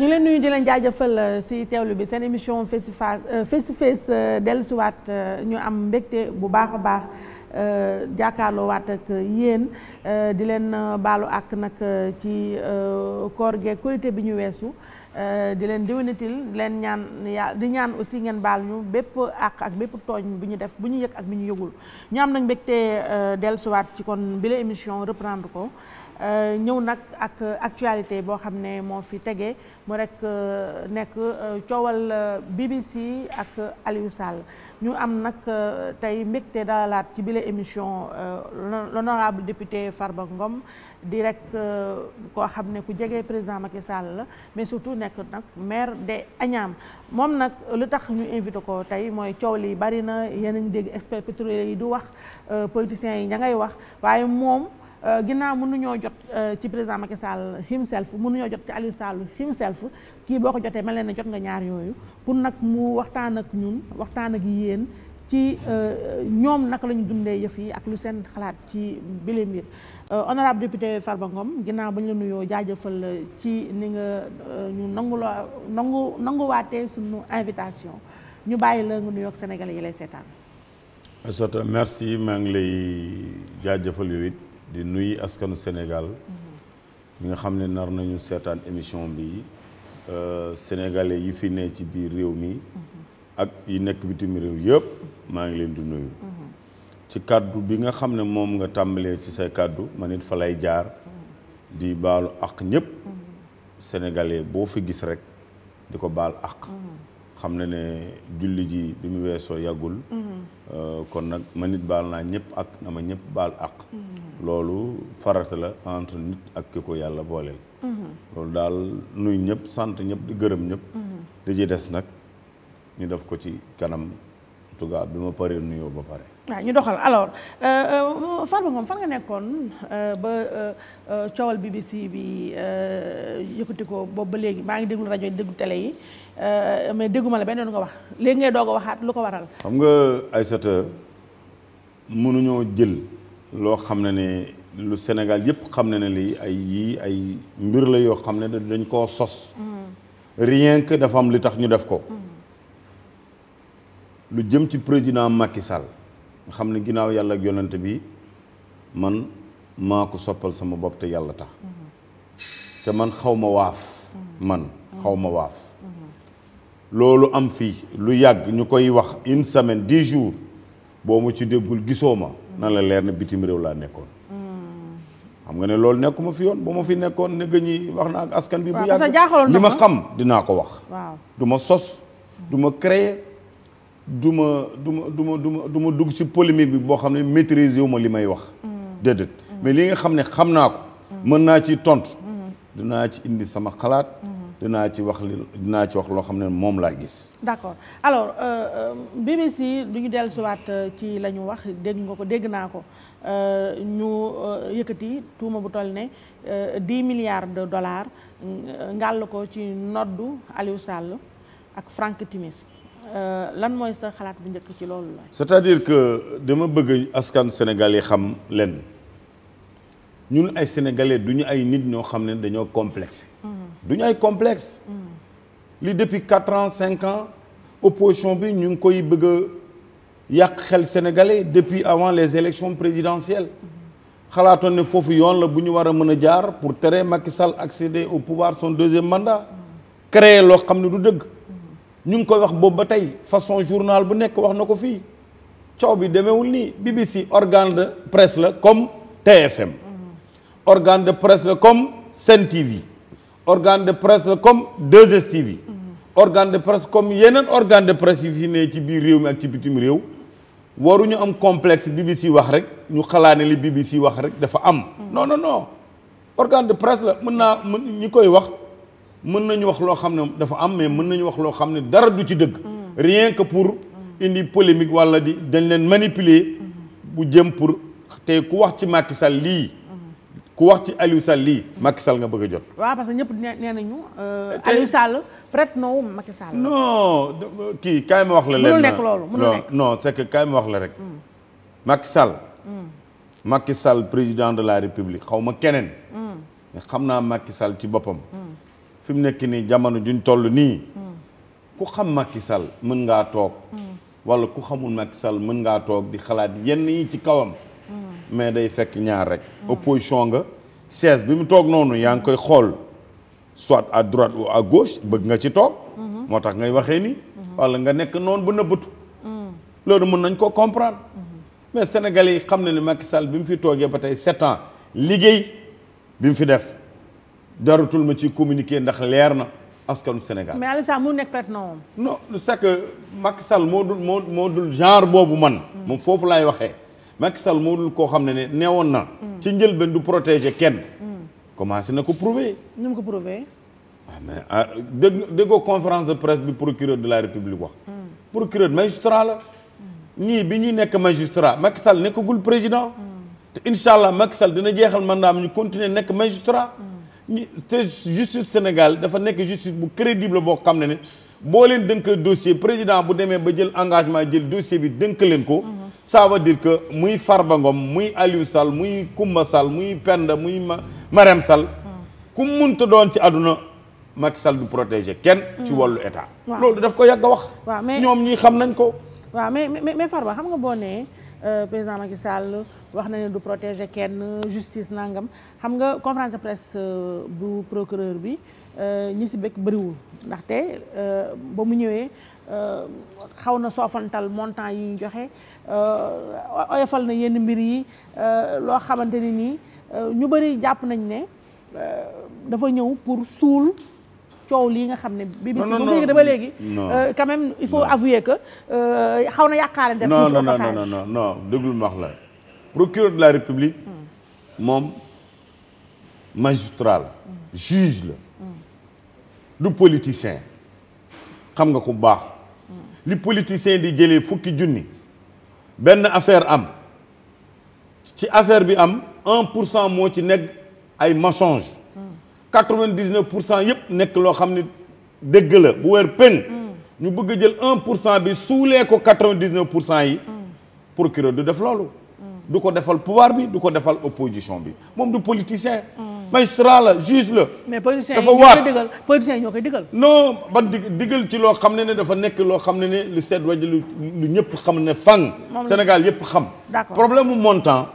ñu leen nuyu di leen jaajëfal si teewlu bi seen émission face to face dellusiwaat ñu am mbégte bu baax a baax jàkkaarloo waat ak yéen di leen baalu ak nag ci koor geeg korité bi ñu weesu di leen déwénatil di leen ñaan di ñaan aussi ngeen baal ñu bépp ak bépp tooñ bu ñu def bu ñu yëg ak bu ñu yëgul ñu am nag mbégte dellusiwaat ci kon bile émission reprendre ko ñëw nag ak actualité boo xam ne moo fi tege mu rek nekk coowal BBC ak Aliou Sall ñu am nag tey mbégte dalalaat ci bile émission l'honorable député Farba Ngom di rek koo xam ne ku jege président Macky Sall la mais surtout nekk nag maire de Agnam moom nag lu tax ñu invité ko tey mooy coow li bari na yéen a ngi dégg experts pétroliers yi du wax politiciens yi ña ngay wax waaye moom ginnaaw mënuñoo jot ci président Macky Sall himself mënuñoo jot ci Aliou Sall himself kii boo ko jotee mel ne jot nga ñaar yooyu pour nag mu waxtaan ak ñun waxtaan ak yéen ci ñoom naka la ñu dundee yëf yi ak lu seen xalaat ci bile mbir honorable député Farba Ngom ginnaaw ba ñu la nuyoo jaajëfal ci ni nga ñu nanguwaatee suñu invitation ñu bàyyi la nga nuyoo ak sénégalais yi lay seetaan. Aïssata merci maa ngi lay jaajëfal yow it di nuyu askanu Sénégal mi nga xam ne nar nañu seetaan émission bi sénégalais yi fi ne ci biir réew mi ak yi nekk bitim réew yëpp maa ngi leen di nuyu ci kàddu bi nga xam ne moom nga tàmbalee ci say kàddu man it fa lay jaar di baalu ak ñëpp sénégalais boo fi gis rek di ko baal ak xam ne julli ji bi mu weesoo yàggul kon nag man it baal naa ñëpp ak na ma ñëpp baal ak loolu farata la entre nit ak ki ko yàlla booleel loolu daal nuy ñëpp sant ñëpp di gërëm ñëpp di ci des nag ñu def ko ci kanam en tout cas bi ma paree nuyoo ba pare waaw ñu doxal alors Farba Ngom fan nga nekkoon ba coowal BBC bi yëkkati ko boobu ba léegi maa ngi déglu rajo yi déglu télé yi mais dégguma la benn yoon nga wax léegi ngay doog a waxaat lu ko waral. xam nga Aïssata mënuñoo jël loo xam ne lu Sénégal yëpp xam ne lii ay mbir la yoo xam ne dañ koo sos. rien que dafa am li tax ñu def ko. lu jëm ci président Macky Sall nga xam ne ginnaaw yàlla ak yonent bi man maa ko soppal sama bopp te yàlla tax te man xaw ma waaf loolu am fii lu yàgg ñu koy wax une semaine 10 jours boo mu ci déggul gisoo ma na la leer na bitim réew laa nekkoon xam nga ne loolu nekkuma fi yoon ba ma fi nekkoon ne ñi wax naa ak askan bi bu yàgg li ma xam dinaa ko wax du ma sos du ma créer du ma dugg ci polémique bi boo xam ne maîtriser wu ma li may wax déedéet mais li nga xam ne xam naa ko mën naa ci tontu dinaa ci indi sama xalaat dinaa ci wax loo xam ne moom laa gis. d'accord alors BBC du ñu dellusiwaat ci la ñu wax dégg naa ko ñu yëkkati tuuma bu toll ne 10 milliards de dollars ngàll ko ci noddu Aliou Sall ak Frank Timis lan mooy sa xalaat bu njëkk ci loolu la. c'est-à-dire que dama bëgg askan sénégalais xam leen ñun ay sénégalais du ñu ay nit ñoo xam ne dañoo complexe. du ñu ay complexe. li depuis 4 ans 5 ans opposition bi ñu ngi koy bëgg a yàq xel sénégalais depuis avant les élections présidentielles. xalaatoon ne foofu yoon la bu ñu war a mën a jaar pour tere Macky Sall accéder au pouvoir son 2e mandat. créer loo xam ne du dëgg. ñu ngi koy wax boobu ba tey façon journal bu nekk wax na ko fii coow bi demeewul nii BBC organe de presse la comme TFM organe de presse la comme Sen TV organe de presse la comme 2STV organe de presse comme yeneen organe de presse yi fi ne ci biir réew mi ak ci bitim réew waruñu am complexe BBC wax rek ñu xalaane li BBC wax rek dafa am non organe de presse la ñi koy wax mën nañu wax loo xam ne dafa am mais mën nañu wax loo xam ne dara du ci dëgg rien que pour indi polémique wala dañ leen manipuler bu jëm pour te ku wax ci Macky Sall lii ku wax ci Aliou Sall lii Macky Sall nga bëgg a jot. waaw parce que ñëpp nee nañu Aliou Sall prête non Macky Sall. non kii kaay ma wax la. mënul nekk loolu mënul nekk non c'est que kaay ma wax la rek. Macky Sall président de la République xaw ma keneen. mais xam naa Macky Sall ci boppam. fi mu nekk nii jamono juñ toll nii ku xam Macky Sall mën ngaa toog wala ku xamul Macky Sall mën ngaa toog di xalaat yenn yi ci kawam mais day fekk ñaar rek opposition nga chaise bi mu toog noonu yaa ngi koy xool soit à droite ou à gauche bëgg nga ci toog moo tax ngay waxee ni wala nga nekk noonu ba nëbbatu loolu mën nañ ko comprendre mais Sénégalais yi xam na ne Macky Sall bi mu fi toogee ba tey 7 ans liggéey bi mu fi def daratul ma ci communiquer ndax leer na askanu Sénégal. mais Aliou Sall mu nekk peut-être non. non c'est que Macky Sall moo dul genre boobu man. moom foofu laay waxee. Macky Sall moo dul koo xam ne neewoon na. ci njëlbeen du protéger kenn. commencé na ko prouver. ni mu ko prouver. waaw mais déggoo conférence de presse bi procureur de la République wax. procureur magistrat la. ñii bi ñuy nekk magistrat Macky Sall nekkagul président. te incha allah Macky Sall dina jeexal mandaam ñu continuer nekk magistrat. te justice Sénégal dafa nekk justice bu crédible boo xam ne boo leen dënk dossier président bu demee ba jël engagement jël dossier bi dënk leen ko. ça veut dire que muy Farba Ngom muy Aliou Sall muy Koumba Sall muy Penda muy Marème Sall. ku munta doon ci àdduna Macky Sall du protéger kenn. ci wàllu état. loolu daf ko yàgg a wax. waaw mais ñoom ñii xam nañ ko. waaw mais Farba xam nga boo nee président Macky Sall wax na ne du protéger kenn justice nangam xam nga conférence de presse bu procureur bi ñi si bëgg bëriwul ndaxte ba mu ñëwee xaw na soofantal montant yi ñu joxe oyofal na yenn mbir yi loo xamante ni nii ñu bëri jàpp nañ ne dafa ñëw pour suul coow lii nga xam ne BBC ba léegi ba léegi quand même il faut avouer que xaw na yàqaale def non déglu ma wax la procureur de la République moom magistrat la juge la du politicien xam nga ku baax li politicien di jëlee fukki junni benn affaire am ci affaire bi am 1% moo ci nekk ay mensonge 99% yëpp nekk loo xam ne dëgg la bu wér peng ñu bëgg a jël 1% bi suulee ko 99% yi procureur du def loolu du ko defal pouvoir bi du ko defal opposition bi moom du politicien magistrat la juge la mais politiciens dafa waat politiciens ñoo koy digal non ba digal ci loo xam ne dafa nekk loo xam ne lu seet waj lu ñëpp xam ne fang Sénégal yëpp xam problème mu montant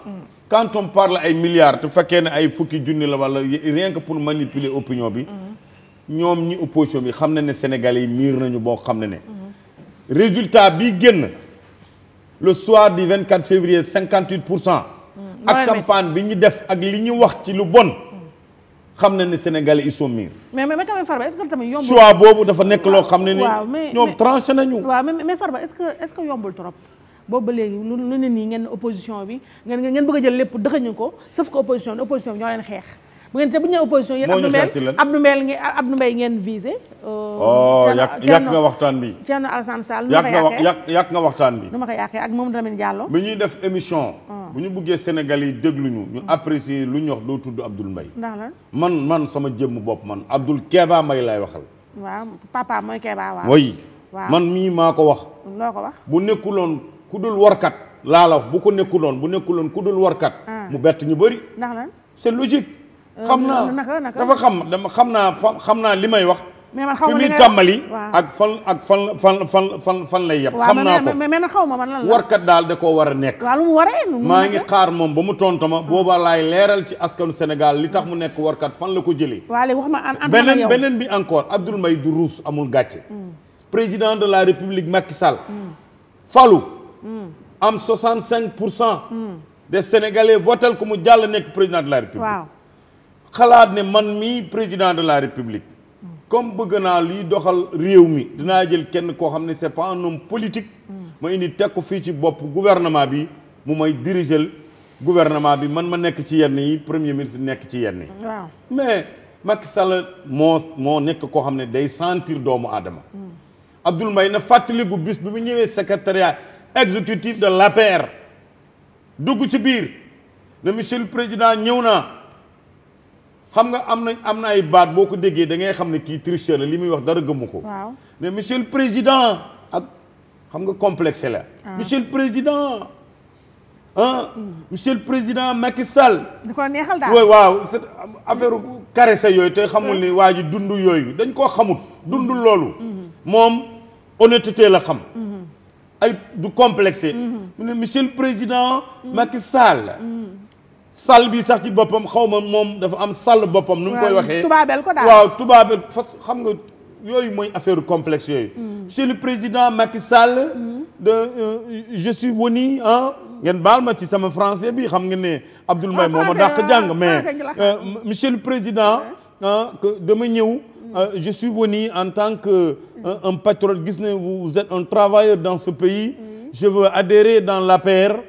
quand on parle ay milliards te fekkee ne ay fukki junni la wala rien que pour manipuler opinion bi ñoom ñi opposition bi xam na ne Sénégalais yi miir nañu boo xam ne résultat bi génn le soir du 24 février 58% ak campagne bi ñu def ak li ñu wax ci lu bon xam na ne Sénégalais ils sont miir mais quand même Farba est-ce que tamit yombul choix boobu dafa nekk loo xam ne ñoom tranché nañu waaw mais Farba est-ce que yombul trop boobu ba léegi lu ne nii ngeen opposition bi ngeen bëgg a jël lépp dëxañu ko sauf que opposition bi ñoo leen xeex bu ngeen te bu ñu nee opposition yéen Abdou Mbaye ngeen visé yàq nga waxtaan bi Thierno Alassane Sall yàq nga waxtaan bi nu ma ko yàqee ak Mamadou Lamine Diallo bi ñuy def émission bu ñu buggee Sénégal yi dégluñu ñu apprécier lu ñu wax doo tudd Abdoul Mbaye ndax lan man sama jëmm bopp man Abdoul Kéba Mbaye lay waxal waaw papa mooy Kéba waaw oui man mii maa ko wax loo ko wax bu nekkuloon ku dul warkat laa la wax bu ko nekkuloon ku dul warkat mu bett ñu bëri ndax lan c'est logique xam naa dafa xam naa li may wax mais man fi muy tàmbali ak fan lay yeb xam naa ko mais man xaw ma man lan la warkat daal da koo war a nekk waaw lu mu waree maa ngi xaar moom ba mu tontama boobaa laay leeral ci askanu Sénégal li tax mu nekk warkat fan la ko jëlee waaw léegi wax ma beneen bi encore Abdoul Mbaye du ruus amul gàcce président de la République Macky Sall falu am 65% des Sénégalais votel ko mu jàll nekk président de la République waaw xalaat ne man mii président de la République comme bëgg naa liy doxal réew mi dinaa jël kenn koo xam ne c'est pas un homme politique ma indi teg ko fii ci bopp gouvernement bi mu may diriger gouvernement bi man ma nekk ci yenn yi premier ministre nekk ci yenn yi waaw mais Macky Sall moo nekk koo xam ne day sentir doomu aadama Abdoul Mbaye na fàttaliku bis bi mu ñëwee secrétariat exécutif de l'APR dugg ci biir ne monsieur le président ñëw naa xam nga am na ay baat boo ko déggee da ngay xam ne kii tricheur la li muy wax dara gëmu ko ne monsieur le président ak xam nga complexe la monsieur le président monsieur le président Macky Sall di ko neexal daal waaw c'est affaire caressé yooyu te xamul ni waa ji dund yooyu dañ koo xamut dund loolu moom honnêteté la xam ay du complexé mu ne monsieur le président Macky Sall Sall bi sax ci boppam xaw ma moom dafa am Sall boppam nu mu koy waxee tubaabel ko daal waaw tubaabel fas xam nga yooyu mooy affaire complexe yooyu monsieur le président Macky Sall je suis venu ngeen baal ma ci sama français bi xam nga ne Abdoul Mbaye moo ma dàq jàng mais monsieur le président que dama ñëw je suis venu en tant que un patriote gis ne vous êtes un travailleur dans ce pays je veux adhérer dans l'APR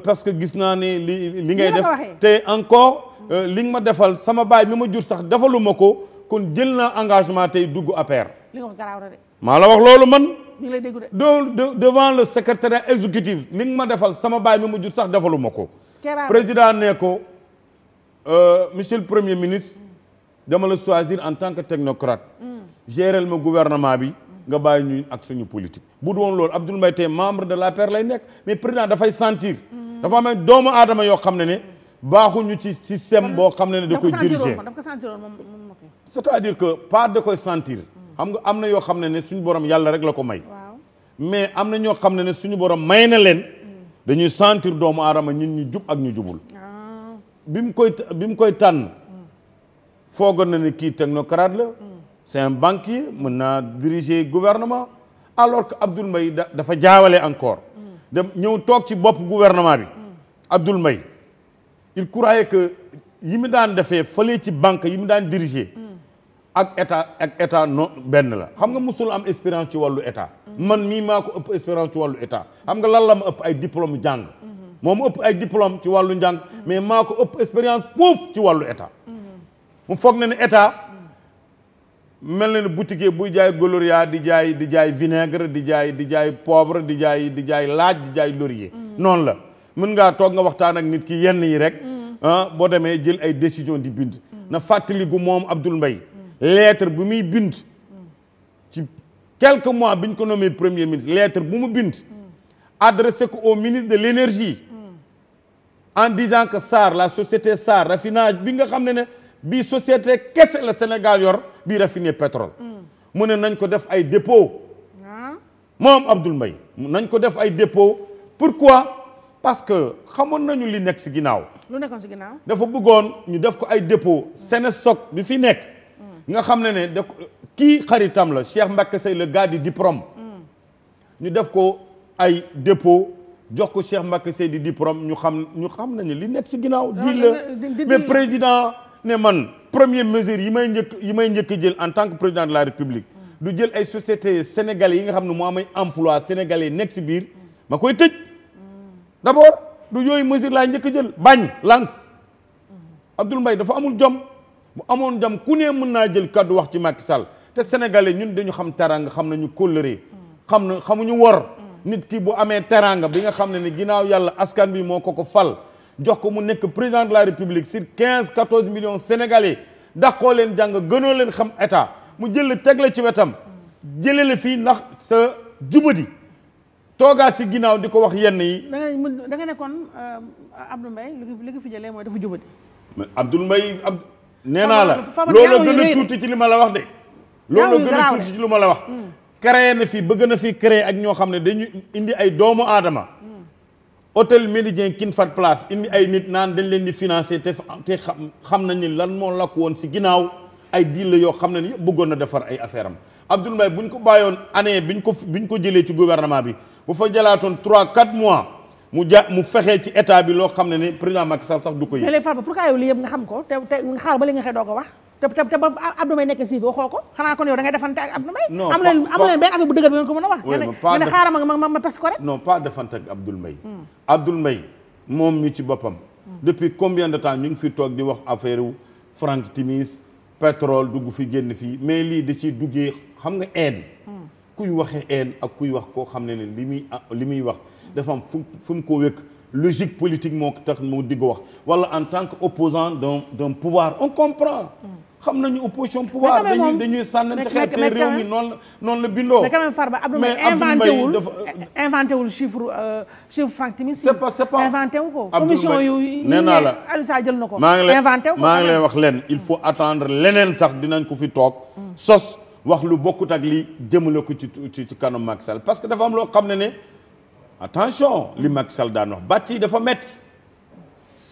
parce que gis naa ne li ngay def te encore li nga ma defal sama baay mi ma jur sax defaluma ko kon jël naa engagement tey dugg APR maa la wax loolu man devant le secrétaire exécutif li nga ma defal sama baay mi ma jur sax defaluma ko président ne ko monsieur le premier ministre dama la choisir en tant que technocrate gérer ma gouvernement bi nga bàyyi ñu ak suñu politique bu doon loolu Abdoul Mbaye tey membre de l'APR lay nekk mais président dafay sentir dafa am doomu aadama yoo xam ne baaxuñu ci système boo xam ne da koy diriger c'est-à-dire que pas da koy sentir xam nga am na yoo xam ne suñu borom yàlla rek la ko may mais am na ñoo xam ne suñu borom may na leen dañuy sentir doomu aadama ñun ñu jub ak ñu jubul bi mu koy tànn foogoon na ne kii technocrate la c'est un banquier mën naa diriger gouvernement alors que Abdoul Mbaye dafa jaawale encore dem ñëw toog ci bopp gouvernement bi Abdoul Mbaye il croyait que yi mu daan defee fële ci banque yi mu daan diriger ak état non benn la xam nga musul am expérience ci wàllu état man mii maa ko ëpp expérience ci wàllu état xam nga lan la ma ëpp ay diplôme jàng moo ma ëpp ay diplôme ci wàllu njàng mais maa ko ëpp expérience foofu ci wàllu état mu foog na ne état mel na ne boutique buy jaay gloria di jaay vinaigre di jaay poivre di jaay laaj di jaay laurier noonu la mën ngaa toog nga waxtaan ak nit ki yenn yi rek boo demee jël ay décision di bind na fàttaliku moom Abdoul Mbaye lettre bu muy bind ci quelques mois bi ñu ko nommé premier ministre lettre bu mu bind adressé ko au ministre de l'énergie en disant que SAR la société SAR raffinage bi nga xam ne bii société kese la Sénégal yor bii raffiner pétrole mu ne nañ ko def ay dépôt moom Abdoul Mbaye nañ ko def ay dépôt pourquoi parce que xamoon nañu li nekk si ginnaaw lu nekkoon si ginnaaw dafa bëggoon ñu def ko ay dépôt Sénéstoc bi fi nekk nga xam ne def kii xaritam la Cheikh Mbacké Seye le gars du diplôme ñu def ko ay dépôt jox ko Cheikh Mbacké Seye di diplôme ñu xam nañu li nekk si ginnaaw di la mais président ne man première mesure yi may njëkk jël en tant que président de la République du jël ay sociétés sénégalais yi nga xam ne moo am ay emploi sénégalais nekk si biir ma koy tëj d'abord du yooyu mesure laa njëkk jël bañ lànk Abdoul Mbaye dafa amul jom bu amoon jom ku ne mën naa jël kaddu wax ci Macky Sall te sénégalais ñun dañu xam teranga xam nañu kóllëre xamuñu wor nit ki bu amee teranga bi nga xam ne ni ginnaaw yàlla askan bi moo ko fal jox ko mu nekk président de la République sur 14 millions sénégalais daqoo leen jàng gënoo leen xam état mu jël la teg la ci wetam jëlee la fii ndax sa jubadi toogaat si ginnaaw di ko wax yenn yi. da nga ne kon Abdoul Mbaye li ko fi jëlee mooy dafa jubadi. mais Abdoul Mbaye nee naa la loolu gën a tuuti ci li ma la wax de. loolu gën a tuuti ci li ma la wax. créé na fi bëgg na fi créé ak ñoo xam ne dañu indi ay doomu aadama. hôtel Méridien King Fahd Palace indi ay nit naan dañ leen di financer te xam nañ ni lan moo lakk woon si ginnaaw ay deal la yoo xam ne ni yëpp bëggoon na defar ay affaire am Abdoul Mbaye bu ñu ko bàyyoon année bi ñu ko jëlee ci gouvernement bi bu fa jëlaatoon 3-4 mois mu fexee ci état bi loo xam ne ni président Macky Sall sax du ko yëg. mais léegi Farba pourquoi yow lii yëpp nga xam ko te nga xaar ba li nga xëy doo ko wax te ba Abdoul Mbaye nekk si waxoo ko xanaa kon yow da ngay defante ak Abdoul Mbaye. non am leen benn affaire bu dëgër bi ngeen ko mën a wax. nga ne xaaral ma pes ko rek. non pas defante ak Abdoul Mbaye. Abdoul Mbaye moom mi ci boppam. depuis combien de temps ñu ngi fi toog di wax affaire wu Franck Timis pétrole dugg fi génn fii mais lii da ciy duggee xam nga haine. kuy waxee haine ak kuy wax koo xam ne li muy wax dafa am fu mu ko wékk logique politique moo tax mu digg wax wala en tant que opposant d'un pouvoir on comprend xam nañu opposition pouvoir dañuy sànnante xeet te réew mi noonu la bindoo. mais quand même Farba Abdou Mbaye inventé wul chiffre Franck Timis. c'est pas inventé wu ko. commission yu nee naa la Aliou Sall jël na ko. inventé wu ko maa ngi lay wax leen il faut attendre leneen sax dinañ ko fi toog. sos wax lu bokkut ak li jëmale ko ci kanam Macky Sall parce que dafa am loo xam ne attention li Macky Sall daan wax bàcc yi dafa metti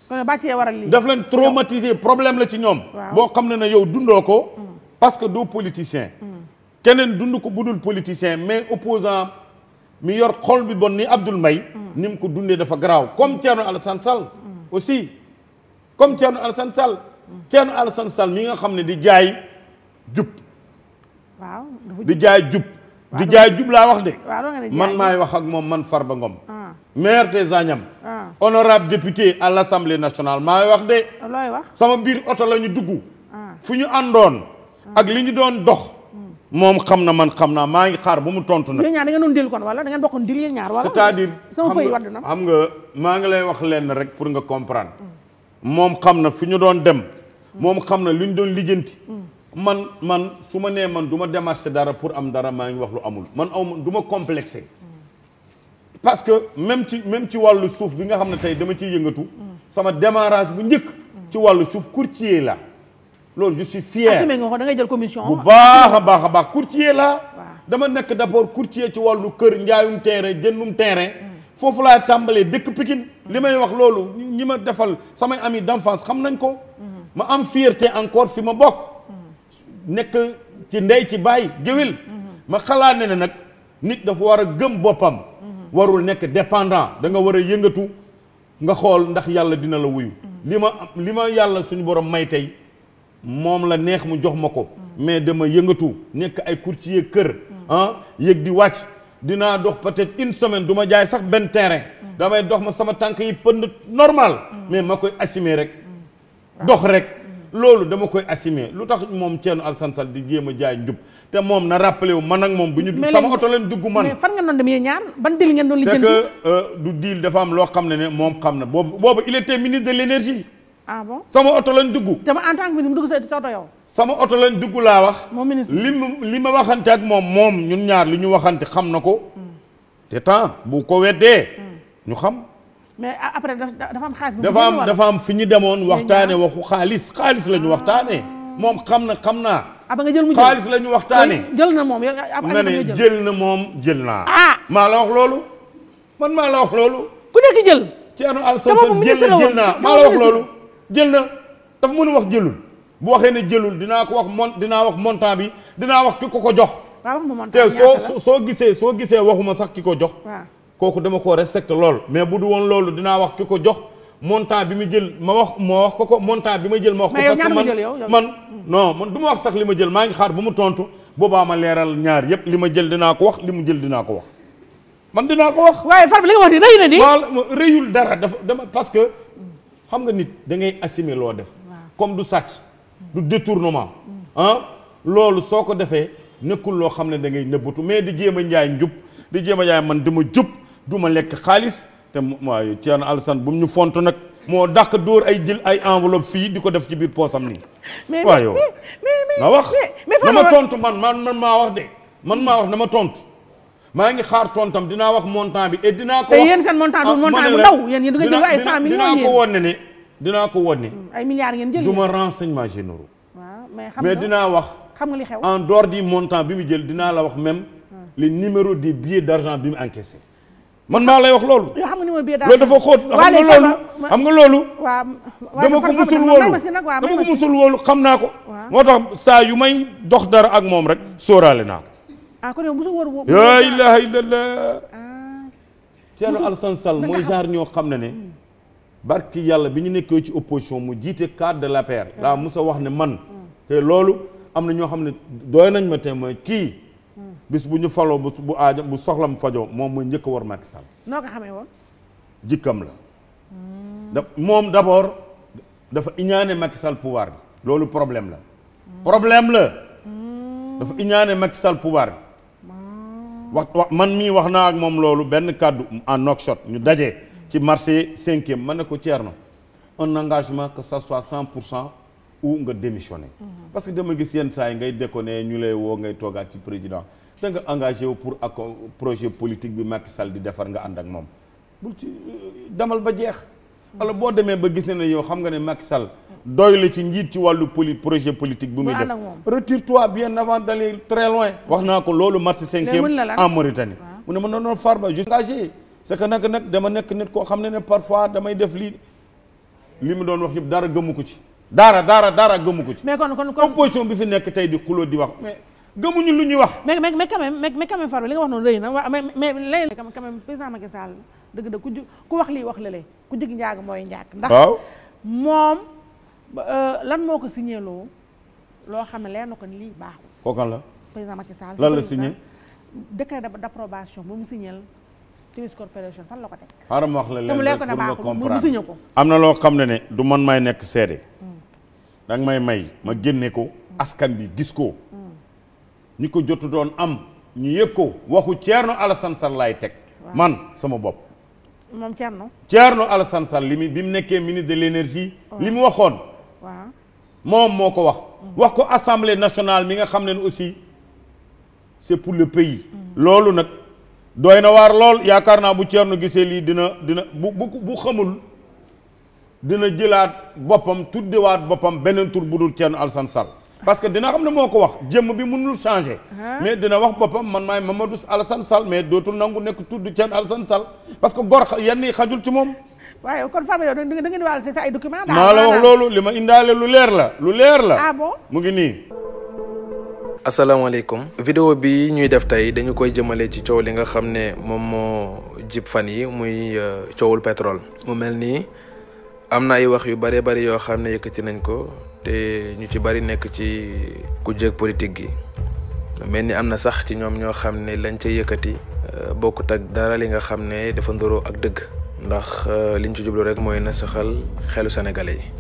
kon bàcc yee waral lii daf leen traumatiser problème la ci ñoom. boo xam ne yow dundoo ko. parce que doo politicien. keneen dund ko budul politicien mais opposant mi yor xol bi bon ni Abdoul Mbaye ni mu ko dundee dafa garaaw comme Thierno Alassane Sall. aussi comme Thierno Alassane Sall. Thierno Alassane Sall mi nga xam ne di jaay jub. waaw di jaay jub. di jaay jub laa wax de. man maay wax ak moom man Farba Ngom. maire des Agnam. honorable député à l'Assemblée nationale maay wax de. looy wax sama biir oto la ñu dugg. fu ñu àndoon. ak li ñu doon dox. moom xam na man xam naa maa ngi xaar ba mu tontu nag. yéen ñaar da ngeen doon dil kon wala da ngeen bokkoon dil yéen ñaar wala. c'est-à-dire sama feuille wadd na xam nga maa ngi lay wax lenn rek pour nga comprendre. moom xam na fi ñu doon dem. moom xam na li ñu doon lijjanti. man su ma nee man du ma démarché dara pour am dara maa ngi wax lu amul man du ma complexé. parce que même ci wàllu suuf bi nga xam ne tey dama ciy yëngatu. sama démarrage bu njëkk. ci wàllu suuf courtier la. loolu je suis fier. assumé nga ko da ngay jël commission. bu baax a baax courtier la. dama nekk d'abord courtier ci wàllu kër njaayum terrain jëndum terrain. foofu laa tàmbalee dëkk Pikine li may wax loolu ñi ma defal samay amis d'enfance xam nañ ko. ma am fierté encore fi ma bokk. nekk ci ndey ci baay géwél ma xalaat ne nag nit dafa war a gëm boppam. warul nekk dépendant da nga war a yëngatu nga xool ndax yàlla dina la wuyu. li ma yàlla suñu borom may tey moom la neex mu jox ma ko. mais dama yëngatu nekk ay courtier kër. yëg di wàcc dinaa dox peut-être une semaine du ma jaay sax benn terrain. damay dox ma sama tànk yi pënd normal. mais ma koy assumer rek. dox rek. loolu dama koy assumer lu tax moom Thierno Alassane Sall di jéem a jaay njub te moom na rappelé wu man ak moom bu ñu. sama oto leen dugg man. mais fan nga doon dem yéen ñaar ban deal ngeen doon lijjanti. c'est que du deal dafa am loo xam ne moom xam na boobu il était ministre de l'énergie. ah bon sama oto lañ dugg. te ma en tant que ministre mu dugg sa oto yow. sama oto lañ dugg laa wax. moom ministre li ma waxante ak moom ñun ñaar li ñu waxante xam na ko. te temps bu ko weddee. ñu xam. mais après dafa am xaalis. dafa am fi ñu demoon waxtaane waxu xaalis la ñu waxtaane moom xam naa. ba nga jël mu jël xaalis la ñu waxtaane jël na moom nga ne jël na moom jël naa. maa la wax loolu. ku nekk jël. Thierno Alassane Sall jël naa maa la wax loolu. jël na dafa mën a wax jëlul bu waxee ne jëlul dinaa wax montant bi dinaa wax ki ko jox. te soo gisee waxuma sax ki ko jox. kooku dama koo respecté lool mais bu du woon loolu dinaa wax ki ko jox montant bi mu jël ma wax ko montant bi ma jël ma wax ko. parce que man du ma wax sax li ma jël maa ngi xaar ba mu tontu boobaa ma leeral ñaar yépp li ma jël dinaa ko wax li mu jël dinaa ko wax man dinaa ko wax. waaye Farba li nga wax nii rëy na di. waaw rëyul dara dama parce que xam nga nit da ngay assumer loo def. comme du sàcc du détournement. loolu soo ko defee nekkul loo xam ne da ngay nëbbatu mais di jéem a njaay njub di jéem a njaay man dama jub. du ma lekk xaalis te waaye Thierno Alassane bu mu ñu font nag moo dàq dóor jël ay enveloppe fii di ko def ci biir poosam nii. waaw yow na wax na ma tontu man maa wax de man maa wax na ma tontu maa ngi xaar tontam dinaa wax montant bi et dinaa ko wax. te yéen seen montant du montant bu ndaw yéen du ngeen jël ay 100 millions dinaa ko won ne ay milliards ngeen jël du ma renseignement généraux. mais dinaa wax. xam nga li xew en dehors du montant bi mu jël dinaa la wax même les numéros des billets d'argent bi mu encaissé. man maa lay wax loolu. yoo xam nga numéro billet loolu dafa xóot xam nga loolu. dama ko musul wóolu xam naa ko. moo tax saa yu may dox dara ak moom rek sóoraale naa ko. kon yow musul wóor. yaa ilaaha illallah. Thierno Alassane Sall mooy genre ñoo xam ne barki yàlla bi ñu nekkee ci opposition mu jiite cadre de l'APR. laa musa wax ne man. te loolu am na ñoo xam ne doy nañ ma témoin kii. bis bu ñu faloo bu soxlam fajoo moom mooy njëkk a war Macky Sall. noo ko xamee woon. jikkam la. moom d'abord dafa iñaane Macky Sall pouvoir bi. loolu problème la. dafa iñaane Macky Sall pouvoir bi. wax man mii wax naa ak moom loolu benn kàddu en knock shot ñu daje. ci marché 5e ma ne ko Thierno un engagement que ça soit 100% ou nga démissionné. parce que dama gis yenn saa yi ngay déconné ñu lay woo ngay toogaat ci président da nga engagé wu pour ak projet politique bi Macky Sall di defar nga ànd ak moom bul ci demal ba jeex. alors boo demee ba gis ne yow xam nga ne Macky Sall doy la ci njiit ci wàllu projet politique bu muy def retire-toi bien avant d'aller très loin. wax naa ko loolu marché 5e en Mauritanie. mu ne ma noonu Farba je suis engagé c'est que nag dama nekk nit koo xam ne parfois damay def li mu doon wax yëpp dara gëmu ko ci. dara gëmu ko ci. mais kon opposition bi fi nekk tey di xuloo di wax mais gëmuñu lu ñuy wax. mais quand même Farba li nga wax noonu rëy na waaw mais léegi quand même président Macky Sall dëgg ku wax lii wax lële ku jig njaag mooy njaag. ndax moom lan moo ko signé loo xam ne leer na ko ni lii baaxul. kookan la président Macky Sall lan la signé. décret d'approbation bu mu signé Timis Corporation fan la ko teg. xaaral ma wax la leen pour nga comprendre ko. am na loo xam ne du man may nekk seede. danga may ma génne ko. askan bi gis ko. ñi ko jotu doon am ñu yëg ko waxu Thierno Alassane Sall laay teg. man sama bopp. moom Thierno Alassane Sall bi mu nekkee ministre de l'énergie. li mu waxoon. waaw moom moo ko wax. wax ko assemblée nationale mi nga xam ne aussi c'est pour le pays. loolu nag. doy na waar lool yaakaar naa bu Thierno gisee lii dina bu xamul dina jëlaat boppam tuddewaat boppam beneen tur bu dul Thierno Alassane Sall parce que dina xam ne moo ko wax jëmm bi mënul changer. mais dina wax boppam man maay Mamadou Alassane Sall mais dootul nangu nekk tudd Thierno Alassane Sall parce que gor yenn yi xajul ci moom. waaye kon Farba yow da ngeen waal sa ay documents. maa la wax loolu li ma indaale lu leer la. ah bon mu ngi nii. asalaamaaleykum vidéo bi ñuy def tey dañu koy jëmale ci coow li nga xam ne moom moo jib fan yi muy coowul pétrole. mu mel nii am na ay wax yu bëree bëri yoo xam ne yëkkati nañ ko te ñu ci bëri nekk ci kujjeeg politique gi mel ni am na sax ci ñoom ñoo xam ne lañ ca yëkkati bokkut ak dara li nga xam ne dafa ndoroo ak dëgg ndax liñ ci jublu rek mooy na saxal xelu sénégalais yi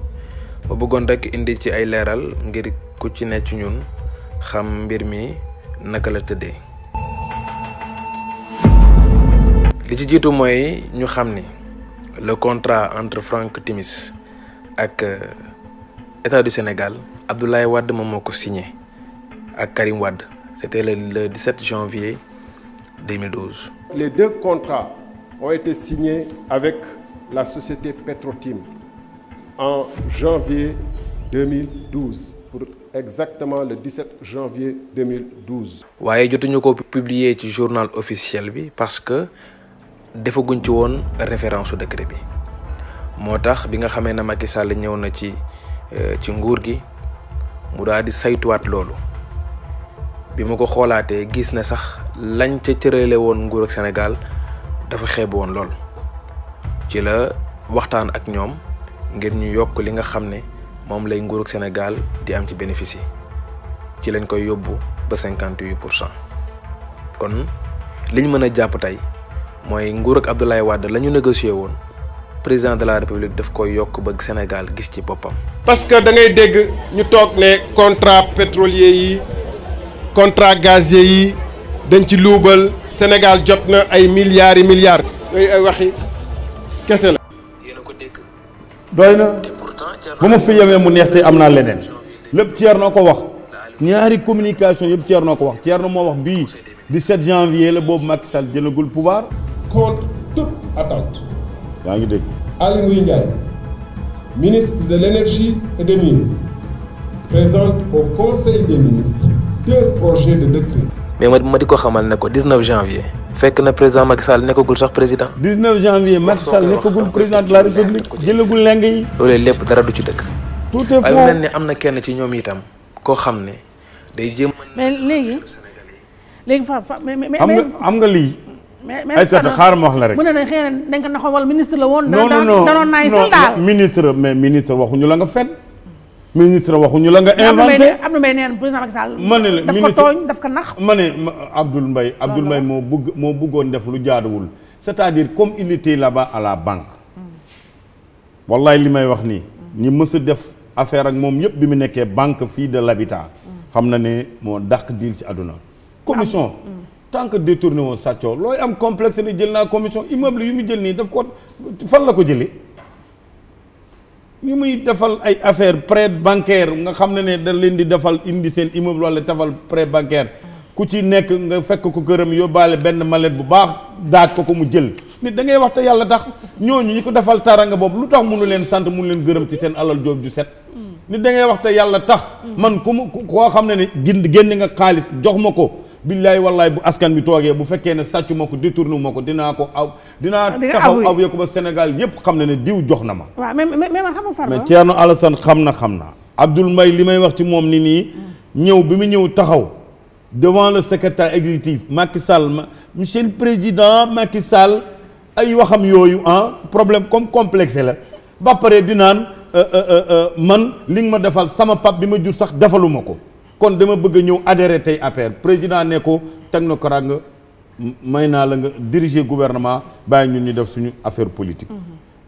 ba bëggoon rek indi ci ay leeral ngir ku ci ne ci ñun xam mbir mi naka la tëddee. li ci jiitu mooy ñu xam ni le contrat entre Franck Timis ak État du Sénégal Abdoulaye Wade moom moo ko signé ak Karim Wade c'était le 17 janvier 2012. Les deux contrats ont été signés avec la société Petrotim en janvier 2012 pour exactement le 17 janvier 2012. waaye jotuñu ko publier ci journal officiel bi parce que defaguñ ci woon référence su décret bi moo tax bi nga xamee ne Macky Sall ñëw na ci nguur gi mu daal di saytuwaat loolu bi ma ko xoolaatee gis ne sax lañ ca cërale woon nguur ak Sénégal dafa xeeb woon lool ci la waxtaan ak ñoom ngir ñu yokk li nga xam ne moom lay nguur ak Sénégal di am ci bénéfice yi ci lañ koy yóbbu ba 58%. kon liñ mën a jàpp tey mooy nguur ak Abdoulaye Wade la ñu négocié woon président de la République daf koy yokk ba Sénégal gis ci boppam. parce que da ngay dégg ñu toog ne contrat pétrolier yi contrat gazier yi dañ ci luubal Sénégal jot na ay milliards yi milliards. yooyu ay waxi kese la. yéen a ko dégg. doy na bu ma fi yemee mu neex te am naa leneen lépp Thierno ko wax ñaari communication yëpp Thierno ko wax Thierno moo wax bii 17 janvier la boobu Macky Sall jëlagul pouvoir. contre toute attente. yaa ngi dégg. Aly Ngouille Ndiaye ministre de l'énergie et des mines présente au conseil des ministres 2 projets de décret. mais ma di ko xamal ne ko 19 janvier fekk na président Macky Sall nekkagul sax président. 19 janvier Macky Sall nekkagul président de la République jëlagul leng yi. loolee lépp dara du ci dëkk. tout est faux waaye mel ni am na kenn ci ñoom itam koo xam ne day jéem. mais léegi am nga lii. ay sat xaaral ma wax la rek. mu ne ne xëy na dañ ko naxawal ministre la woon. non ministre mais ministre waxuñu la nga fen ministre waxuñu la nga inventé. Abdoul Mbaye nee na président Macky Sall. ma ne la daf ko tooñ daf ko nax. ma ne Abdoul Mbaye moo bëggoon def lu jaaduwul c'est-à-dire comme il était là-bas à la banque. wallaay li may wax nii. ñi mës a def affaire ak moom yëpp bi mu nekkee banque fii de l'habitat. xam na ne moo dàq diil ci àdduna. commission tant que détourné woon sàccoo looy am complexe ni jël naa commission immeuble yu mu jël nii daf ko fan la ko jëlee ñu muy defal ay affaire prêt bancaire nga xam ne da leen di defal indi seen immeuble wala defal prêt bancaire ku ci nekk nga fekk ko këram yóbbaale benn mallette bu baax daaj ko mu jël nit da ngay wax te yàlla tax ñooñu ñi ko defal taranga boobu lu tax mënu leen sant mënu leen gërëm ci seen alal joob ju set nit da ngay wax te yàlla tax man koo xam ne génn nga xaalis jox ma ko billaay wallaay bu askan bi toogee bu fekkee ne sàccu ma ko détourné ma ko dinaa taxaw aw ko ba Sénégal yépp xam ne diw jox na ma waaw mais man xam nga Farba mais Thierno Alassane xam na Abdoul Mbaye li may wax ci moom ni nii ñëw bi mu ñëw taxaw devant le secrétaire exécutif Macky Sall monsieur le président Macky Sall ay waxam yooyu problème comme complexe la ba pare di naan man li nga ma defal sama pap bi ma jur sax defaluma ko kon dama bëgg a ñëw adhéré tey APR président ne ko technocrate nga may naa la nga diriger gouvernement bàyyi ñun ñu def suñu affaire politique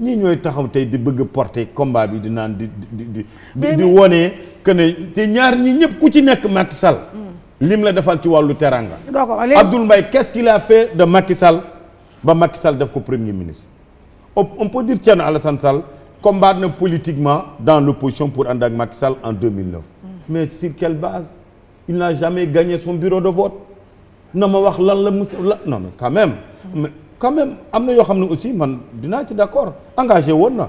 ñii ñooy taxaw tey di bëgg porter combat bi di naan di wone que ne te ñaar ñi ñëpp ku ci nekk Macky Sall lim la defal ci wàllu teranga Abdoul Mbaye qu'est-ce qu'il a fait de Macky Sall ba Macky Sall def ko premier ministre on peut dire Thierno Alassane Sall combattre na politiquement dans l'opposition pour ànd ak Macky Sall en 2009 mais sur quelle base il n'a jamais gagné son bureau de vote na ma wax lan la non mais quand même am na yoo xam ne aussi man dinaa ci d'accord engagé woon na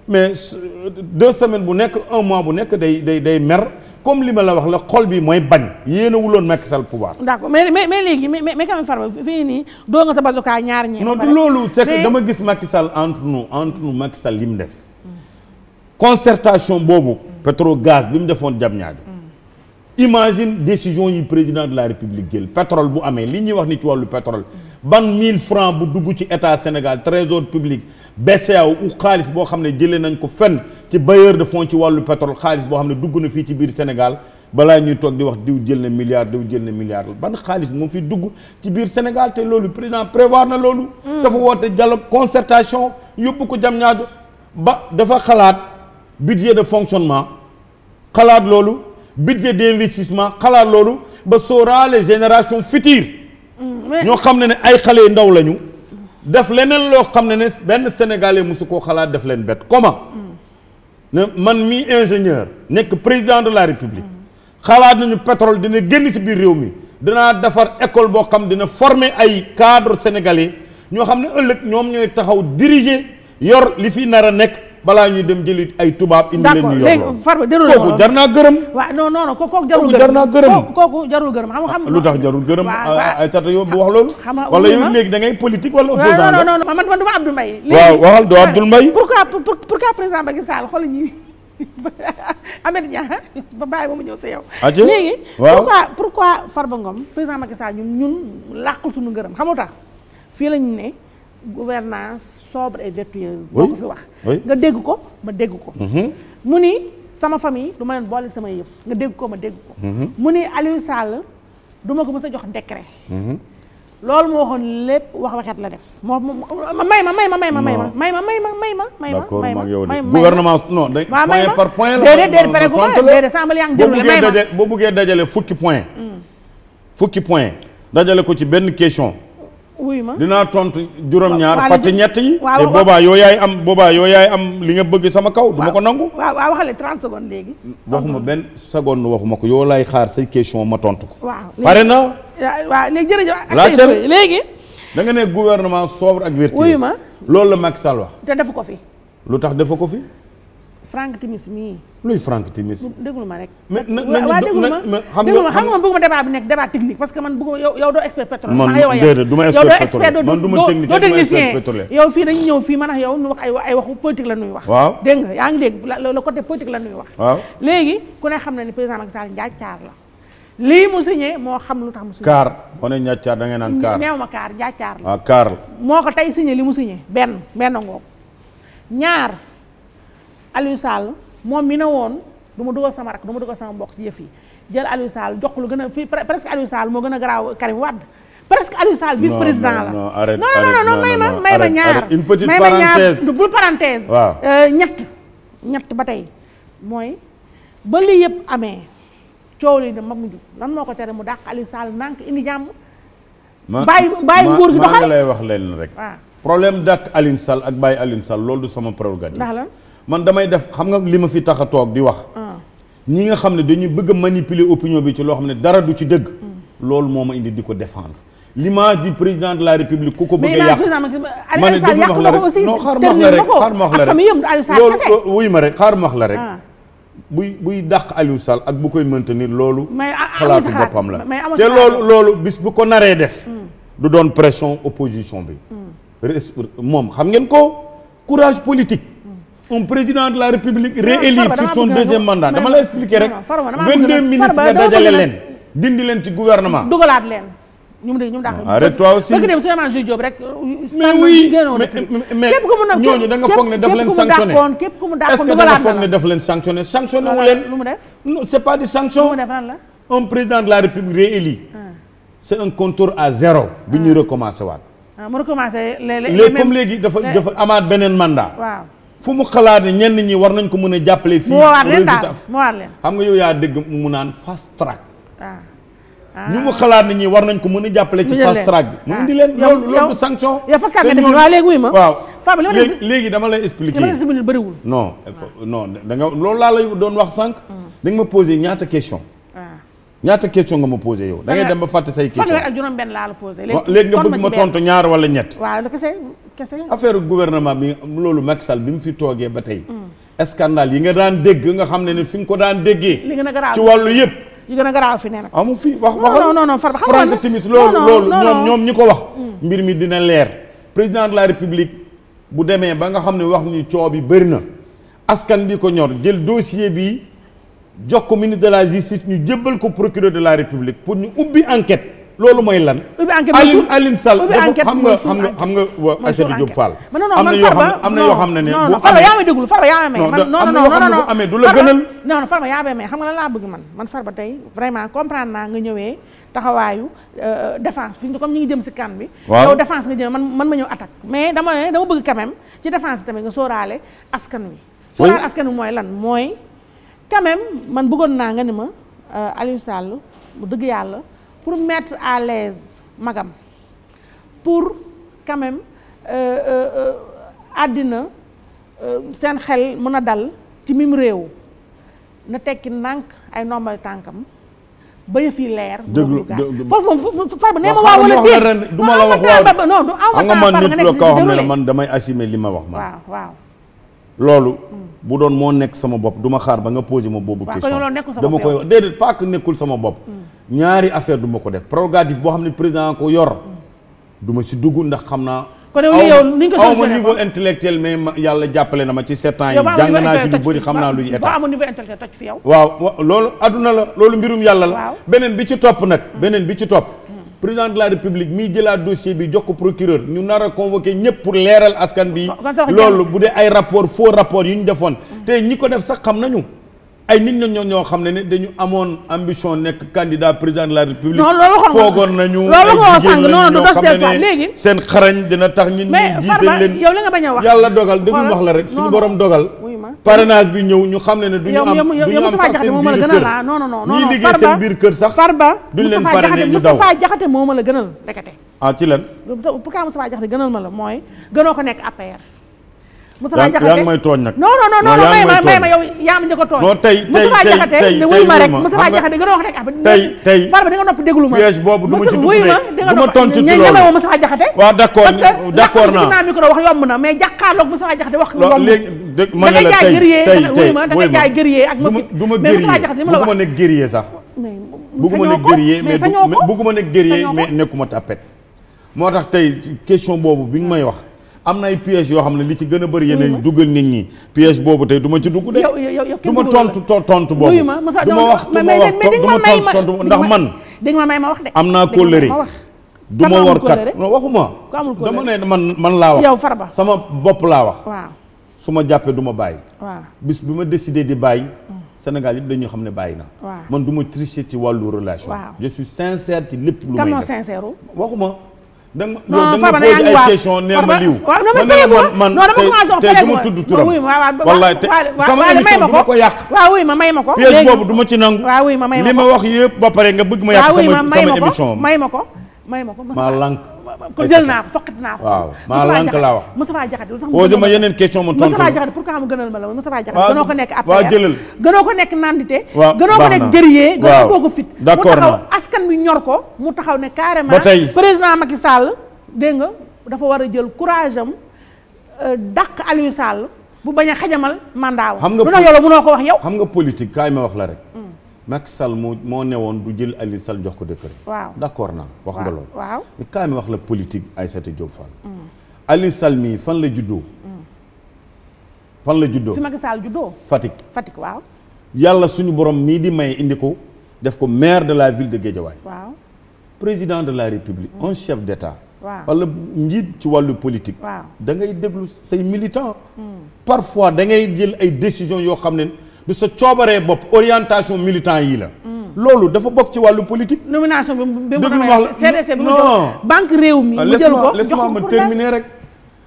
mais 2 semaines bu nekk 1 mois bu nekk day mer comme li ma la wax la xol bi mooy bañ yéen a wuloon Macky Sall pouvoir. d'accord mais léegi mais quand même Farba fii nii doo nga sa bazooka ñaar ñi. non du loolu c'est que dama gis Macky Sall entre nous Macky Sall li mu def. concertation boobu. pétrogaz bi mu defoon Diamniadio. imagine décision yi président de la République jël pétrole bu amee li ñuy wax ni ci wàllu pétrole. ban 1000 francs bu dugg ci état Sénégal trésor public BCEAO u xaalis boo xam ne jëlee nañ ko fenn ci bailleur de fonds ci wàllu pétrole xaalis boo xam ne dugg na fii ci biir Sénégal balaa ñuy toog di wax diw jël na milliard ban xaalis moo fi dugg ci biir Sénégal te loolu président prévoir na loolu. dafa woote dialogue concertation yóbbu ko Diamniadio ba dafa xalaat budget de fonctionnement xalaat loolu budget d'investissement xalaat loolu ba sóoraale génération future. ñoo xam ne ay xale yu ndaw lañu def leneen loo xam ne benn sénégalais mosu koo xalaat def leen bett comment ne man mi ingénieur nekk président de la république xalaat nañu pétrole dina génn ci biir réew mi dinaa defar école boo xam dina former ay cadre sénégalais ñoo xam ne ëllëg ñoom ñooy taxaw diriger yor li fi nar a nekk balaa ñuy dem jëli ay tubaab indi leen ñu yor loolu Farba kooku jar naa gërëm waaw non kooku jarul gërëm kooku jarul gërëm xam lu tax jarul gërëm ay sata yow bu wax loolu wala yow léegi da ngay politique wala opposant non man duma Abdoul Mbaye waaw waxal doo Abdoul Mbaye pourquoi président Macky Sall xool ñi Ahmed Niang ba bàyyi ba mu ñëw sa yow léegi pourquoi Farba Ngom président Macky Sall ñun làqul suñu ngërëm xamoo tax fii lañu ne gouvernance sobre et vertueuse boo ko fi wax nga dégg ko ma dégg ko mu ni sama famille du ma leen boole sama yëf nga dégg ko ma dégg ko mu ni Aliou Sall du ma ko mës a jox décret loolu moo waxoon lépp waxet la def moo may ma d'accord mag yow de gouvernement non day point par point la déedéet pare gu ma déedéet sàmbal yaa ngi déroulé may ma boo buggee dajale fukki point dajale ko ci benn question wuy ma dinaa tontu juróom-ñaar fàtte ñett yi te boobaa yoo yaay am li nga bëgg sama kaw du ma ko nangu waaw waxale 30 secondes léegi waxuma benn seconde waxuma ko yoo laay xaar say question ma tontu ko waaw pare na waaw léegi jërëjëf laajteel léegi da nga ne gouvernement sobre ak vertueux wuy ma loolu la Macky Sall wax te defu ko fi lu tax defu ko fi Franck Timis mii luy Franck Timis déglu ma rek mais déglu ma xam nga bëgguma débat bi nekk débat technique parce que man bëgguma yow doo expert pétrole man déedéet du ma expert pétrole man du ma technicien yow fii dañu ñëw fii man ak yow ñu wax ay waxu politique la ñuy wax waaw dégg nga yaa ngi dégg le côté politique la ñuy wax waaw léegi ku ne xam na ni président Macky Sall njaacaar la lii mu signé moo xam lu tax mu signé kaar moo ne njaacaar da ngay naan kaar neew ma kaar njaacaar la waaw kaar moo ko tey signé li mu signé benn ngoog ñaar Aliou Sall moom mi ne woon du ma dugal sama rak du ma dugal sama mbokk ci yëf yi jël Aliou Sall jox lu gën a fii presque Aliou Sall moo gën a garaaw Karim Wade presque Aliou Sall vice président la non arrête non may ma ñaar une petite may ma ñaar bul parenthèse waaw ñett ba tey mooy ba lii yëpp amee coow li ne mag mu jug lan moo ko tere mu dàq Aliou Sall nànk indi jàmm bàyyi nguur gi doxal. maa ngi lay wax leen rek. problème dak Alioune Sall ak bàyyi Alioune Sall loolu du sama prérogative. ndax lan man damay def xam nga li ma fi tax a toog di wax. ñi nga xam ne dañuy bëgg a manipuler opinion bi ci loo xam ne dara du ci dëgg. loolu moo ma indi di ko défendre. l'image du président de la république ku ko bëgg a yàq. ma ne déglu wax la rek non xaar ma wax la rek xaar ma wax la rek loolu wuy ma rek xaar ma wax la rek. buy dàq Aliou Sall ak bu koy maintenir loolu. xalaatu boppam la te loolu bis bu ko naree def. du doon pression opposition bi. moom xam ngeen ko courage politique. un président de la république réélu sur son deuxième mandat dama la expliquer rek. 22 ministres nga dajale leen. dindi leen ci gouvernement. dugalaat leen. ñu dàq. arrête toi aussi bëgg dem Souleymane Jules Diop rek. mais oui mais ñooñu da nga foog ne daf leen sanctionné est-ce que da nga foog ne daf leen sanctionné sanctionné wu leen. lu mu def non c'est pas des sanctions. lu mu def lan la. un président de la république réélu. c'est un compteur à zéro. bi ñuy recommencer waat. mu recommencer léegi comme léegi dafa amaat beneen mandat. waaw fu mu xalaat ne ñenn ñi war nañ ko mën a jàppale. fii mu waat leen daal mu waat leen. xam nga yow yaa dégg mu naan fast track. ñu mu xalaat ne ñi war nañ ko mën a jàppale ci fast track bi. mu indi leen loolu du sanction. yow fast track nga def waaw léegi wuy ma. waaw léegi dama lay expliquer. bëriwul. non da nga loolu laa lay doon wax sànq. da nga ma posé ñaata question. ñaata question nga ma posé yow. da ngay dem ba fàtte say question. fanweer ak juróom-benn laa la posé. léegi nga bëgg ma tontu ñaar wala ñett. waaw kese. affaire gouvernement bi loolu Macky Sall bi mu fi toogee ba tey. scandale yi nga daan dégg nga xam ne fi nga ko daan déggee. li gën a garaaw ci wàllu yëpp. yi gën a garaaw fi nee na. amu fi waxal non Farba xam nga Franck Timis loolu ñoom ñi ko wax. mbir mi dina leer. président de la république bu demee ba nga xam ne wax ni coow bi bëri na askan bi ko ñor jël dossier bi jox ko ministre de la justice ñu jébbal ko procureur de la république pour ñu ubbi enquête loolu mooy lan. ubbi enquête Alioune Sall xam nga Aïssatou Diop Fall. am na yoo xam ne non Farba yaa may déglu Farba yaa may may. am na yoo xam ne bu amee du la gënal. non Farba yaa may may xam nga lan laa bëgg man Farba tey vraiment comprendre naa nga ñëwee taxawaayu défense fi comme ñu ngi jëm si kan bi. waaw yow défense nga jëm man ma ñëw attaque mais dama bëgg quand même ci défense tamit nga sóoraale askan wi. sóoraale askan wi mooy lan mooy quand même man bëggoon naa nga ni ma Aliou Sall bu dëgg yàlla pour mettre à l'aise magam pour quand même àddina seen xel mën a dal ci mim réew na tekki ndànk ay ndombal tànkam ba yëf yi leer. dëgg foofu moom Farba nee ma waaw wala déet du ma la wax waaw non du aw nga man nit la koo xam ne man damay assumer li ma wax man. waaw loolu bu doon moo nekk sama bopp du ma xaar ba nga posé ma boobu question dama koy wax déedéet pas que nekkul sama bopp ñaari affaire du ma ko def prérogative boo xam ne président ko yor du ma si dugg ndax xam naa aw ma niveau intellectuel mais yàlla jàppale na ma ci 7 ans yi jàng naa ci lu bëri xam naa luy état boo amoon niveau intellectuel toj fi yow waaw loolu adduna la loolu mbirum yàlla la beneen bi ci topp président de la république miy jëlaat dossier bi jox ko procureur ñu nar a convoqué ñëpp pour leeral askan bi loolu bu dee ay rapport faux rapport yu ñu defoon te ñi ko def sax xam nañu ay nit ñoo xam ne dañu amoon ambition nekk candidat président de la république foogoon nañu ay jigéen lañu ñoo xam ne seen xarañ dina tax ñun ñi jiite leen yow la nga bañ a wax yàlla dogal déglu wax la rek suñu borom dogal parrainage bi ñëw ñu xam ne duñu am sax seen biir kër ñii liggéey seen biir kër sax duñ leen parrainé ñu daw Moustapha Diakhaté moo ma la gënal ndekete ci lan pourquoi Moustapha Diakhaté gënal ma la mooy gënoo ko nekk APR Moustapha Diakhaté yaa ngi may tooñ nag non may ma yow yaa ma njëkk a tooñ non tey wuy ma rek Moustapha Diakhaté gënoo ko nekk APR tey Farba di nga noppi déglu ma piège boobu du ma ci dugg du ma tontu ci loolu ñemewu Moustapha Diakhaté waaw d'accord naa naa micro wax yomb na mais jàkkaarloog Moustapha Diakhaté wax yomb léegi ma ne la tey da nga jaay guerrier ak du ma bëgguma nekk guerrier sax bëgguma nekk guerrier mais bëgguma nekk guerrier mais nekkuma tapet moo tax tey question boobu bi nga may wax am na ay pièges yoo xam ne li ci gën a bëri yeneen dugal nit ñi piège boobu tey du ma ci dugg de du ma tontu boobu du ma wax tontu ndax man dégg ma may ma wax de am naa kóllëre du ma war kat non waxuma dama ne man laa wax yow Farba sama bopp laa wax waaw su ma jàppee du ma bàyyi waaw bis bi ma décidé di bàyyi Sénégal yëpp dañuy xam ne bàyyi na man du ma tricher ci wàllu relation je suis sincère ci lépp lu may def waxuma da nga posé ay question nee ma liw man tey du ma tudd turam wallaay te sama émission du ma ko yàq waaw wuy ma may ma ko piège boobu du ma ci nangu waaw wuy ma may ma li ma wax yëpp ba pare nga bëgg ma yàq sama émission may ma ko may ma ko maa lànk ko jël naa ko foqati naa ko. waaw maa lànk laa wax. Moustapha Diakhaté lu tax posé ma yeneen question mu tontu Moustapha Diakhaté pourquoi mu gënal ma la Moustapha Diakhaté gënoo ko nekk APR waaw jëlal gënoo ko nekk nandite waaw gënoo ko nekk jëriñee gënoo koo ko fit d'accord mu taxaw askan bi ñor ko mu taxaw ne carrément ba tey président Macky Sall dégg nga dafa war a jël courage am dàq Aliou Sall bu bañ a xajamal mandat xam nga lu na yow mënoo ko wax yow xam nga politique kaay ma wax la rek Macky Sall moo newoon du jël Aliou Sall jox ko décret. waaw d'accord naa wax nga loolu. waaw mais kaay ma wax la politique Aïssata Diop Fall. Aliou Sall mii fan la juddoo. fan la juddoo fi Macky Sall juddoo. Fatick waaw. yàlla suñu borom mii di may indi ko def ko maire de la ville de Guédiawaye. waaw président de la République. un chef d'État. waaw wala njiit ci wàllu politique. waaw da ngay déglu say militants. parfois da ngay jël ay décisions yoo xam ne du sa coobaree bopp orientation militant yi la. loolu dafa bokk ci wàllu politique. nomination bi mu wax CDC bi mu jox banque réew mi. mu jël ko laisse-moi ma terminer rek.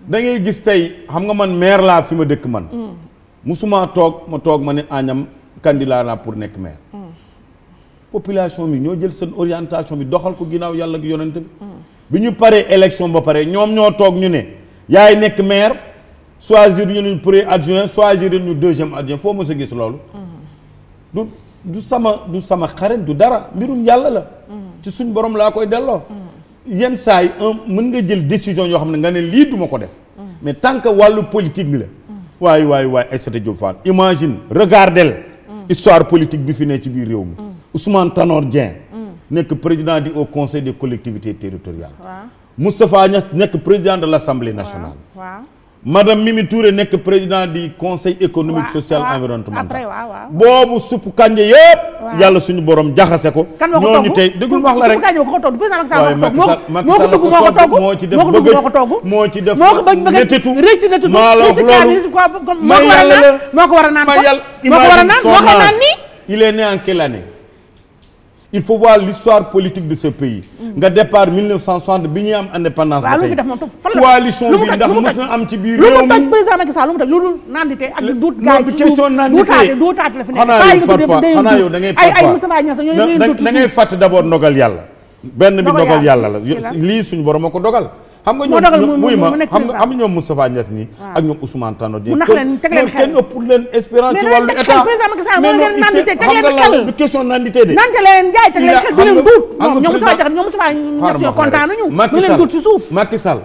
da ngay gis tey xam nga man maire laa fi ma dëkk man. musuma toog ma ne Agnam candidat laa pour nekk maire. population bi ñoo jël seen orientation bi doxal ko ginnaaw yàlla ak yonent bi ñu paree élection ba pare ñoom ñoo toog ñu ne yaay nekk maire choisir ñu premier adjoint choisir ñu deuxième adjoint foo mës a gis loolu. du sama xarit du dara mbirum yàlla la. ci suñ borom laa koy delloo. yenn saa yi mën nga jël décision yoo xam ne nga ne lii duma ko def. mais tant que wàllu politique bi la. waay Aïssata Diop Fall imagine regardel histoire politique bi fi ne ci biir réew mi. Ousmane Tanor Dieng. nekk président du Haut Conseil des collectivités territoriales. Moustapha Niasse nekk président de l'Assemblée nationale. Madame Mimi Touré nekk président du conseil économique social environnemental. boobu supp kànja yëpp. yàlla suñu borom jaxase ko. ñooñu tey déglu wax la rek. moo ci def bëgg moo ci def nettetu maa la wax loolu ma yàlla la moo ko war a naan il est né en quelle année? Il faut voir l'histoire politique de ce pays. nga départ 1960 bi ñuy am indépendance. ba tey coalition bi ndax mos na am ci biir réew mi. lu mu président Macky Sall lu mu toj lu nandite ak duut gaay duutaate la fi nekk. xanaa yow da ngay da ngay fàtte d'abord ndogal yàlla. benn bi ndogal yàlla la lii suñu borom a ko dogal. xam nga ñoom muy ma xam nga ñoom Moustapha Niasse nii ak ñoom Ousmane Tanor Dieng kenn ëpp leen espérance ci wàllu état xam nga la du question nandité de nante leen jaay teg leen xel di leen duut ñoom Moustapha Diakhaté ñoom Moustapha Niasse kontaan nañu mu leen duut ci suuf. Macky Sall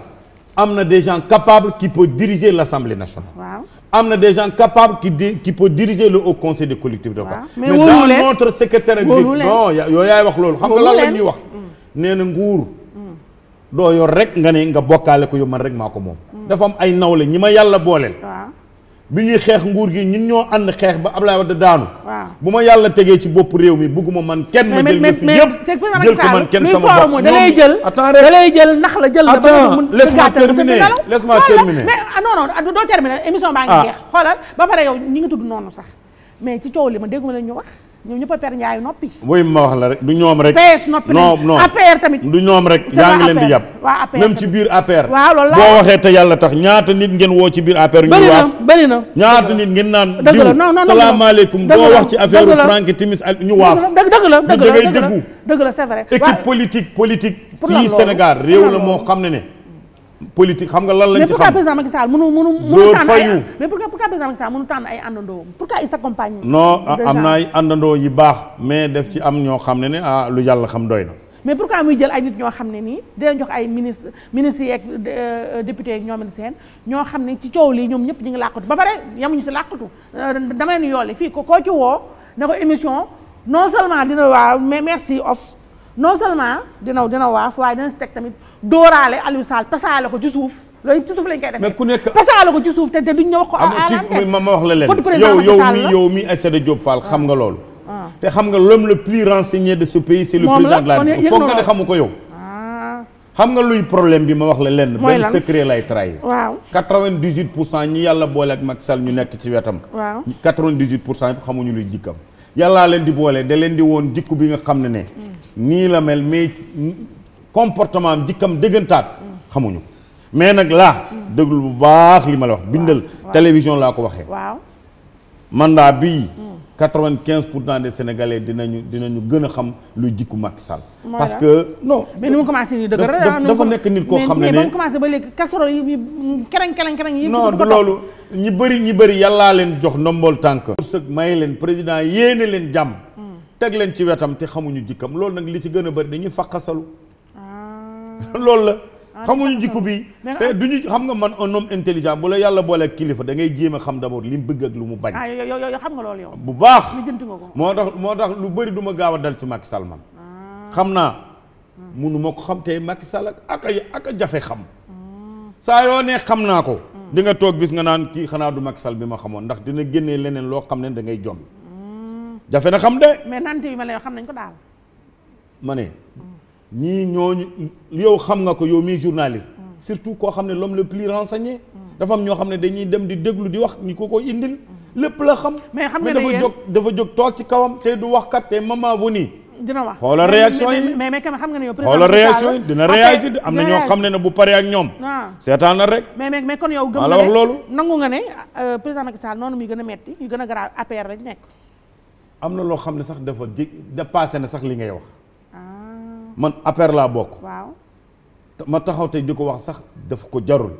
am na des gens capables qui peuvent diriger l'Assemblée nationale. am na des gens capables qui peuvent diriger le Haut Conseil des collectivités locales. mais dans notre secrétaire exécutif non yow yaay wax loolu xam nga lan la ñuy wax nee na nguur doo yor rek nga ne nga bokkaale ko yow man rek maa ko moom. dafa am ay nawle ñi ma yàlla booleel. bi ñuy xeex nguur gi ñun ñoo ànd xeex ba Ablaye Wade daanu. bu ma yàlla tegee ci bopp réew mi bugguma man kenn ma jël fi yëpp jël ko man kenn sama bopp da lay jël da lay jël nax la jël la ba laisse-moi terminer laisse-moi terminer mais non doo terminer émission baa ngi jeex xoolal ba pare yow ñi ngi tudd noonu sax mais ci coow li ma dégguma la ñu wax ñoom ñëpp a per Ndiaye noppi. booy ma wax la rek du ñoom rek. PS noppi non APR tamit. du ñoom rek yaa ngi leen di yàpp. waa APR même ci biir APR. waaw loolu boo waxee te yàlla tax ñaata nit ngeen woo ci biir APR. ñu waaf bëri na ñaata nit ngeen naan. dëgg la non non salaamaaleykum boo wax ci affaire Franck Timis ak ñu waaf. dëgg la c'est vrai. équipe politique fii Sénégal réew la moo xam ne politique xam nga lan lañ ci xam. mais pourquoi président Macky Sall mënu tànn ay mais pourquoi président Macky Sall mënu tànn ay àndandoo pourquoi il s'accompagne. non am na ay àndandoo yi baax mais def ci am ñoo xam ne lu yàlla xam doy na. mais pourquoi muy jël ay nit ñoo xam ne nii dinañ jox ay ministres yi ak députés ak ñoom seen ñoo xam ne ci coow lii ñoom ñëpp ñu ngi làqatu ba pare yamuñu si làqatu dama leen yoole fii koo ci woo na ko émission non seulement dina waaw mais merci of non seulement dina waaf waaye dina si teg tamit dóoraale Aliou Sall pasaale ko ci suuf loolu ci suuf lañ koy defee. mais ku nekk pasaale ko ci suuf te duñ ñëw wax ko. ma wax la leen yow mi Aïssata Diop Fall xam nga loolu. te xam nga l'homme le plus renseigné de ce pays c'est le président de la République foog nga ne xamu ko yow. xam nga luy problème bi ma wax la lenn. benn secret lay trahir. waaw 98% ñi yàlla boole ak Macky Sall ñu nekk ci wetam. waaw 98% xamuñu luy jikkam. yàllaa leen di boole da leen di woon jikku bi nga xam ne nii la mel mais comportement am jikkam dëggantaat xamuñu mais nag laa déglu bu baax li ma la wax bindal télévision laa ko waxee mandat bii 95% des Sénégalais dinañu gën a xam luy jikku Macky Sall. parce que non. mais ni mu commencé nii dëgg la dafa nekk nit koo xam ne mais ba mu commencé ba léegi casserole yi kereng yi. non du loolu ñi bëri yàllaa leen jox ndombol tànk. wërsëg may leen président yéene leen jàmm. teg leen ci wetam te xamuñu jikkam loolu nag li ci gën a bëri dañuy faqasalu. loolu la. xamuñu jikko bi te duñu xam nga man un homme intelligent bu la yàlla boole ak kilifa da ngay jéem a xam d'abord li mu bëgg ak lu mu bañ. yow xam nga loolu yow. bu baax lijjanti nga ko. moo tax lu bëri du ma gaaw a dal ci Macky Sall man. xam naa munu ma ko xam te Macky Sall ak a jafe xam. saa yoo ne xam naa ko. di nga toog bis nga naan kii xanaa du Macky Sall bi ma xamoon ndax dina génnee leneen loo xam ne da ngay jom. jafe na xam de. mais nante yu mel ne yow xam nañ ko daal. ma ne. ñii ñooñu yow xam nga ko yow mii journaliste surtout koo xam ne l'homme le plus renseigné dafa am ñoo xam ne dañuy dem di déglu di wax ni ko indil lépp la xam mais xam nga ne dafa jóg toog ci kawam te du wax kat te moment venu dina wax xoolal réaction yi mais xam nga ne yow xoolal réaction yi dina réagir am na ñoo xam ne bu paree ak ñoom seetaan na rek mais kon yow gëm nga wax loolu nangu nga ne président Macky Sall noonu muy gën a metti yu gën a grave APR lañ nekk am na loo xam ne sax dafa dépassé na sax li ngay wax man APR laa bokk. waaw ma taxaw tey di ko wax sax daf ko jarul.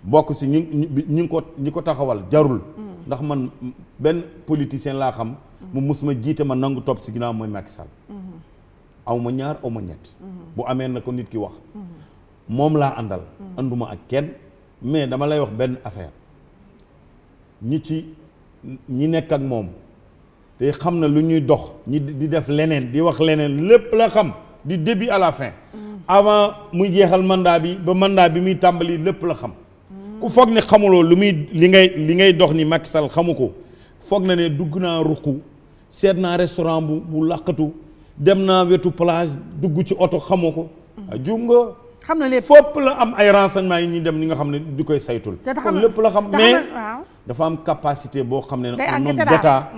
bokk si ñi ko taxawal jarul. ndax man benn politicien laa xam. mu mus ma jiite ma nangu topp si ginnaaw mooy Macky Sall. aw ma ñaar aw ma ñett. bu amee na ko nit ki wax. moom laa àndal. ànduma ak kenn mais dama lay wax benn affaire ñi nekk ak moom te xam na lu ñuy dox ñi di def leneen di wax leneen lépp la xam. du début à la fin avant muy jeexal mandat bi ba mandat bi muy tàmbali lépp la xam ku foog ne xamuloo li ngay dox ni Macky Sall xamu ko foog na ne dugg naa ruqu seet naa restaurant bu làqatu dem naa wetu plage dugg ci oto xamoo ko juum nga xam na lépp fopp la am ay renseignements yi ñuy dem ni nga xam ne di koy saytul kon lépp la xam mais dafa am capacité boo xam ne un homme d'état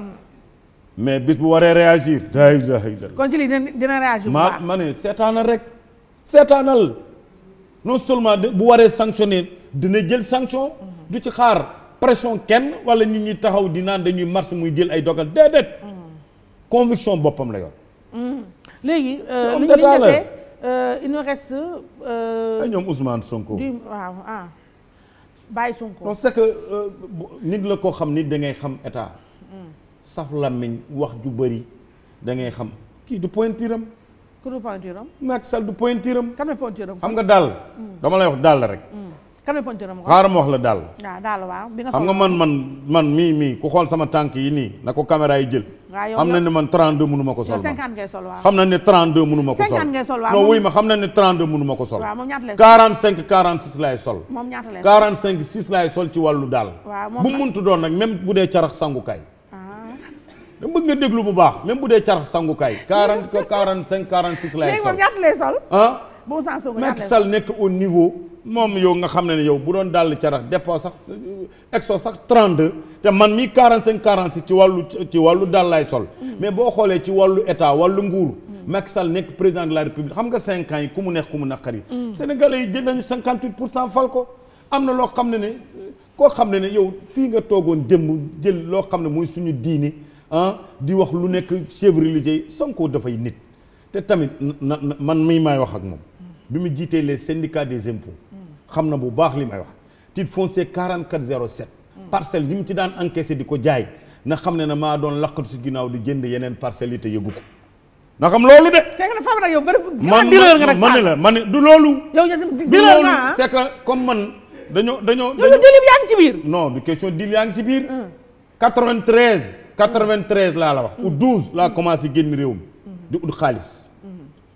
mais bis bu waree réagir daa ilaha illallah kon ci lii dina réagir ma ne seetaanal non seulement bu waree sanctionner dina jël sanction du ci xaar pression kenn wala nit ñi taxaw di naan dañuy marche muy jël ay dogal déedéet conviction boppam la yor léegi li ñu desee il nous reste ay ñoom Ousmane Sonko waaw bàyyi Sonko non c'est que nit la koo xam nit da ngay xam état saf làmmiñ wax ju bëri da ngay xam kii du pointiram. ku du pointiram. Macky Sall du pointiram. kan mooy pointiram. xam nga daal. dama lay wax daal rek. kan mooy pointiram. xaaral ma wax la daal. waaw daal waaw bi nga xam nga man mii ku xool sama tànk yi nii na ko caméra yi jël. xam na ne man 32 mënu ma ko sol. 50 ngay sol waaw. xam na ne 32 mënu ma ko sol. 50 ngay sol waaw non wuy ma xam na ne 32 mënu ma ko sol. waaw moom ñaata lay sol 45 46 laay sol. moom ñaata lay sol 45 6 laay sol ci wàllu daal. waaw moom bu mu muntu doon nag même bu dee carax sangukaay. da bëgg nga déglu bu baax même bu dee carax sangukaay 45 46 lay sol. léegi moom ñaata lay sol. boo saa soog a Macky Sall nekk au niveau moom yow nga xam ne yow bu doon dàll carax dépôt sax exo sax 32 te man mii 45 46 ci wàllu dàll lay sol. mais boo xoolee ci wàllu état wàllu nguur. Macky Sall nekk président de la république xam nga 5 ans yi ku mu neex ku mu naqari. Sénégalais yi jël nañu 58% fal ko am na loo xam ne koo xam ne yow fii nga toogoon jëmm jël loo xam ne mooy suñu diini. di wax lu nekk chef religieux Sonko dafay nit te tamit man mii may wax ak moom bi mu jiitee les syndicats des impôts xam na bu baax li may wax titre foncier 4407 parcelle yi mu ci daan encaissé di ko jaay na xam ne maa doon laqatu si ginnaaw di jënd yeneen parcelles yi te yëgu ko na xam loolu de c'est que femme nag yow bari man ne du loolu du loolu c'est que comme man dañoo yow dilib yaa ngi ci biir non du question dil yaa ngi ci biir 93 laa la wax ou 12 laa commencé génn réew mi di ut xaalis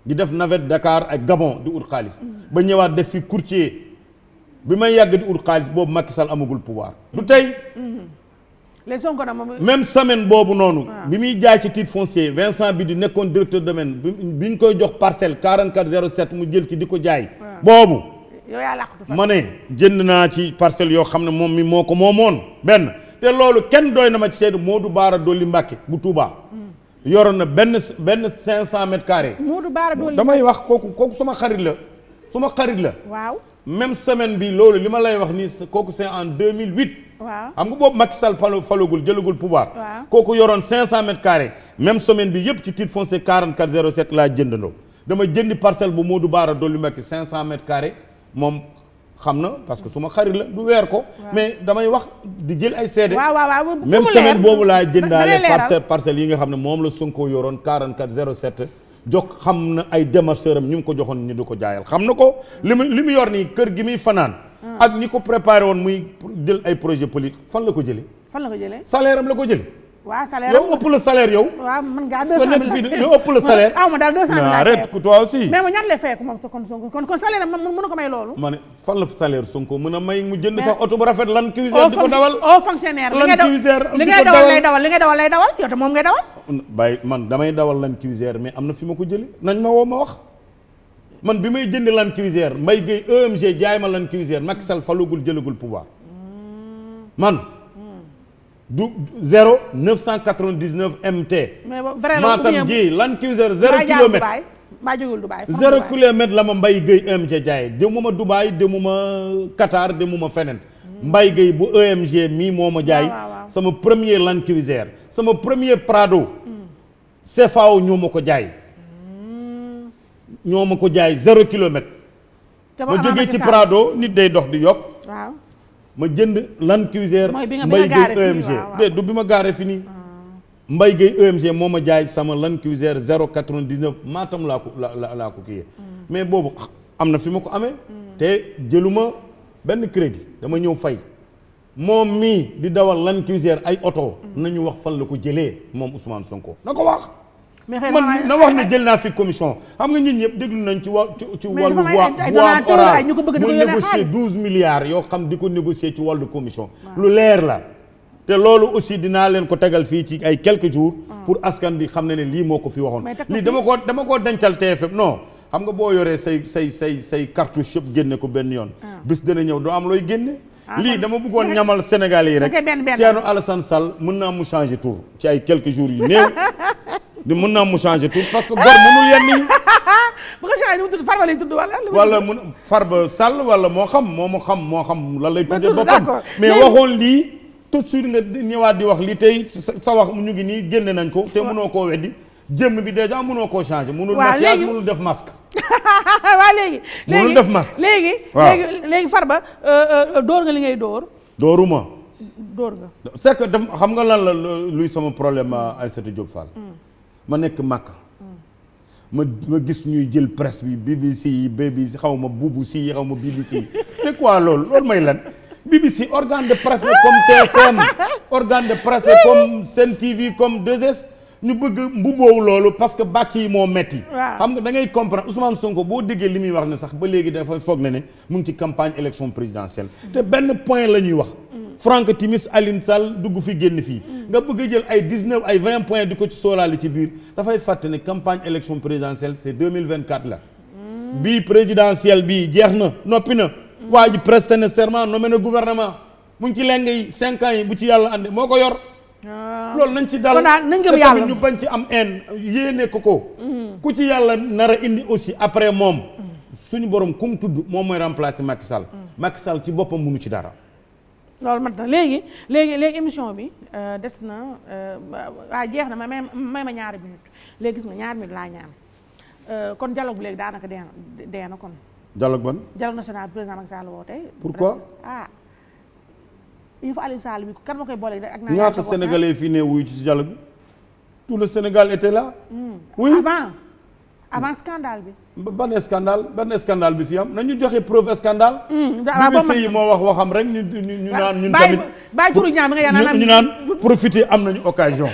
di def navette Dakar ak Gabon di ut xaalis ba ñëwaat def fi courtier bi may yàgg di ut xaalis boobu Macky Sall amagul pouvoir du tey les Sonko nag moom même semaine boobu noonu bi muy jaay ci titre foncier Vincent bi di nekkoon directeur domaine bi ñu koy jox parcelle 4407 mu jël ci di ko jaay boobu yow yaa làqatu fa ma ne jënd naa ci parcelle yoo xam ne moom mi moo ko moomoon benn te loolu kenn doy na ma ci seedu Modou Bara Dolly Mbacké bu Touba yoroon na benn 500 mètres carrés Modou Bara Dolly damay wax kooku suma xarit la waaw même semaine bi loolu li ma lay wax nii kooku c'est en 2008. waaw xam nga boobu Macky Sall falagul jëlagul pouvoir. waaw kooku yoroon 500 mètres carrés même semaine bi yëpp ci titre foncier 4407 laa jëndandoo dama jëndi parcelle bu Modou Bara Dolly Mbacké 500 mètres carrés moom xam na parce que su ma xarit la du weer ko. mais damay wax di jël ay seede. waaw même semaine boobu laa jëndaale parcelles yi nga xam ne moom la Sonko yoroon 4407 jox xam na ay démarcheurs am ñu ngi ko joxoon ñu di ko jaayal xam na ko li mu yor nii kër gi muy fanaan. ak ñi ko préparé woon muy jël ay projet politique fan la ko jëlee. salaire am la ko jëlee. waaw salaire yow ëpp la salaire yow. waaw man ngaa 200 000 yow ëpp la salaire. aw ma daal 200 000 arrête toi aussi. mais ma ñaata lay fay ko moom kon salaire am mën na ko may loolu. ma ne fan la salaire Sonko mën a may mu jënd sax oto bu rafet lan cuisine di ko dawal. fonctionnaire lan cuisine li ngay dawal lay dawal yow te moom ngay dawal. bàyyi man damay dawal lan cuisine mais am na fi ma ko jëlee nañ ma woo ma wax. man bi may jënd lan cuisine Mbaye Gueye EMG jaay ma lan cuisine Macky Sall falugul jëlagul pouvoir man. du 0 999 MT. mais vraiment Matam ji lan cuisine 0 kilomètre. maa jógul Dubaï 0 kilomètre la ma Mbaye Gueye EMG jaayee demuma Dubaï demuma Qatar demuma feneen. Mbaye Gueye bu EMG mii moo ma jaay. sama premier lan cuisine sama premier Prado. CFAO ñoo ma ko jaay. ñoo ma ko jaay 0 kilomètre. ma jógee ci Prado nit day dox di yokk. waaw. ma jënd lan cuisine mooy bi nga Mbaye gaare Gueye EMG de du bi ma gaaree fi nii Mbaye Gueye EMG moo ma jaay sama lan cuisine 0,99 Matam laa ko kiyee mais boobu am na fi ma ko amee te jëluma benn crédit dama ñëw fay moom mii di dawal lan cuisine ay oto nañu wax fan la ko jëlee moom Ousmane Sonko na ko wax man na wax ne jël naa fi commission xam nga nit ñëpp déglu nañ ci wàllu voie orale mu négocier 12 milliards yoo xam di ko négocier ci wàllu commission lu leer la te loolu aussi dinaa leen ko tegal fii ci ay quelques jours pour askan bi xam ne ne lii moo ko fi waxoon lii dama koo dencal TFM non xam nga boo yoree say cartouche yëpp génne ko benn yoon bis dana ñëw doo am looy génne lii dama bëggoon ñamal Sénégalais yi rek Thierno Alassane Sall mën naa mu changer tour ci ay quelques jours yu néew di mën naa mu changer tout parce que gor mënul yenn yi. bu ko changé mu tudd Farba lay tudd wala mun Farba Sall wala moo xam lan lay tuddee boppam mais waxoon lii tout de suite nga ñëwaat di wax lii tey sa wax ñu ngi nii génne nañ ko te mënoo koo weddi jëmm bi déjà mënoo koo changer. mënul maquillage mënul def masque. waaw léegi. mënul def masque léegi Farba dóor nga li ngay dóor. dóoruma. dóor nga. c'est que daf xam nga lan la luy sama problème Aïssatou Diop Fall. ma nekk màkk ma gis ñuy jël presse bi BBC yi BBC xaw ma BBC yi xaw ma BBC yi c'est quoi loolu mooy lan BBC organe de presse comme TFM organe de presse comme Sen TV comme 2S ñu bëgg mbubboowu loolu parce que bàcc yi moo metti xam nga da ngay comprendre Ousmane Sonko boo déggee li muy wax ne sax ba léegi dafay foog ne mu ngi ci campagne élection présidentielle te benn point la ñuy wax Franck Timis Aline Sall dugg fi génn fii nga bëgg a jël ay 19 ay 20 points di ko ci sóoraale ci biir dafay fàtte ne campagne élection présidentielle c'est 2024 la bii présidentielle bii jeex na noppi na waa ji presté na serment nommé na gouvernement mu ngi ci leng yi 5 ans yi bu ci yàlla ande moo ko yor loolu nañ ci dal nañ gëm yàlla ñu bañ ci am haine yéene ko ku ci yàlla nar a indi aussi après moom suñu borom kum tudd moom mooy remplacer Macky Sall Macky Sall ci boppam mënu ci dara loolu mat na léegi émission bi des na waa jeex na may ma ñaari minute léegi gis nga ñaari minute laa ñaan kon dialogue bi léegi daanaka dee na kon dialogue ban dialogue national bi président Macky Sall woote pourquoi il faut Aliou Sall bi kan ma koy boole ak ñaata sénégalais fii ne wuyu ci dialogue bi tout le Sénégal était là oui avant scandale bi ban scandale bi fi am nañu joxe preuve scandale BBC yi moo wax waxam rek ñu naan ñun tamit bàyyi turu ñaam nga ñu naan profiter am nañu occasion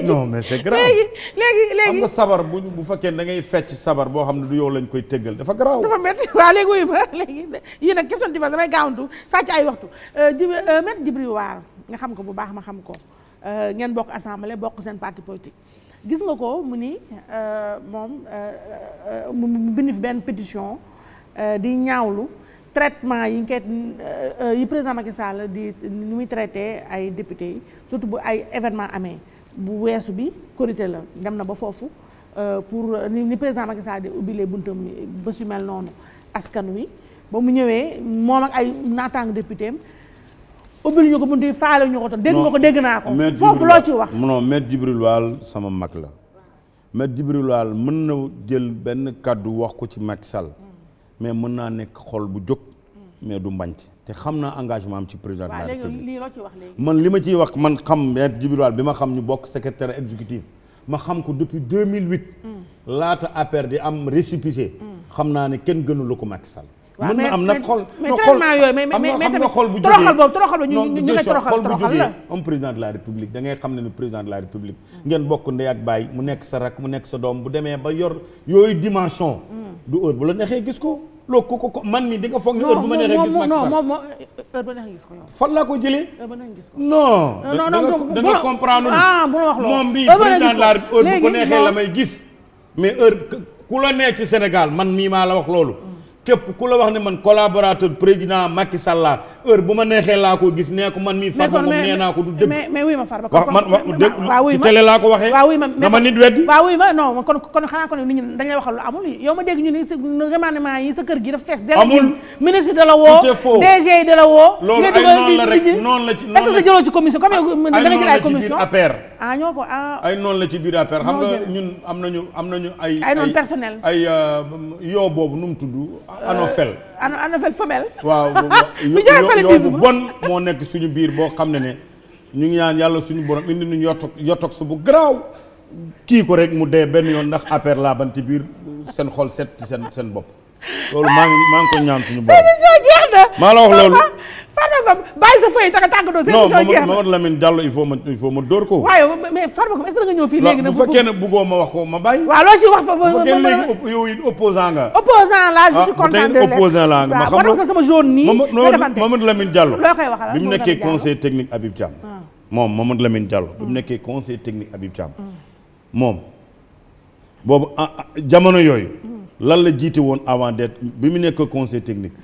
non mais c'est grave léegi xam nga sabar bu fekkee da ngay fecc sabar boo xam ne du yow lañ koy tëggal dafa garaaw dafa métti waaw léegi wuyu ma léegi yii nag question di fa damay gaawantu sàcc ay waxtu Maître Djibril War nga xam ko bu baax ma xam ko ngeen bokk assemblée bokk seen parti politique gis nga ko mu ni moom mu bind fi benn pétition di ñaawlu traitement yi yi président Macky Sall di ni muy traité ay députés yi surtout bu ay événement amee bu weesu bi Korité la dem na ba foofu pour ni président Macky Sall di ubbilee buntam bés yu mel noonu askan wi ba mu ñëwee moom ak ay naataango député am ubbil ñu ko buntu yi faale ñu ko toon dégg nga ko dégg naa ko foofu loo ci wax non Maître Djibril Wall sama mag la Maître Djibril Wall mën na jël benn kàddu wax ko ci Macky Sall mais mën naa nekk xol bu jóg mais du mbañt te xam naa engagement am ci président de la République lii loo ci wax léegi man li ma ciy wax man xam Maître Djibril Wall bi ma xam ñu bokk secrétaire exécutif ma xam ko depuis 2008 laata APR di am récépissé xam naa ne kenn gënu la ko Macky Sall mën na am nag xol mais traitement yooyu mais xam nga xol bu toroxal ba ñu koy toroxal la un président de la République da ngay xam ne président de la République ngeen bokk ndey ak baay mu nekk sa rak mu nekk sa doom bu demee ba yor yooyu dimension du heure bu la neexee gis ko loolu ko man mi di nga foog ne heure bu ma neexee gis Macky Sall non moom heure ba neexee gis ko yow fan laa ko jëlee heure ba neexee gis ko non da nga comprendre bu wax loolu moom bi président de la République heure bu ko neexee la may gis mais heure ku la nee ci Sénégal man mii maa la wax loolu képp ku la wax ne man collaborateur président Macky Sall la heure bu ma neexee laa ko gis nee ko man mii Farba moom nee naa ko du dëgg mais wuy ma Farba wax man ci télé laa ko waxee waaw wuy ma dama nit weddi waaw wuy ma non kon xanaa kon nit ñi dañ lay waxal lu amul yow ma dégg ñu ni remandement yi sa kër gi dafa fees amul ministre de la woo DG de la woo loolu ay noonu la rek noonu la ci est-ce que sa jëloo ci commission comme yow da nga jël ay commission ñoo ko ay noonu la ci biir APR xam nga ñun am nañu ay noonu personnel ay yoo boobu nu mu tudd anofel anofel femelle waaw yow bu bon moo nekk suñu biir boo xam ne ñu ngi ñaan yàlla suñu borom indi ñu yotox bu garaaw kii ko rek mu dee benn yoon ndax APR laa banti biir seen xol set ci seen bopp loolu maa ngi ko ñaan suñu borom jeex na maa la wax loolu Farba Ngom bàyyi sa feuille tàggatoo seen émission jeex na Mamadou Lamine Diallo il faut ma dóor ko waaye mais Farba Ngom est-ce que nga ñëw fii léegi nag bu fekkee ne bëggoo ma wax ko ma bàyyi waaw loo ci wax fa bu fekkee léegi yow it opposant nga je suis content de opposant la nga ma xam nga sama jaune nii Mamadou Lamine Diallo loo koy waxal bi mu nekkee conseil technique Habib Thiam moom Mamadou Lamine Diallo bi mu nekkee conseil technique Habib Thiam moom boobu jamono yooyu lan la jiite woon avant d'être bi mu nekk conseil technique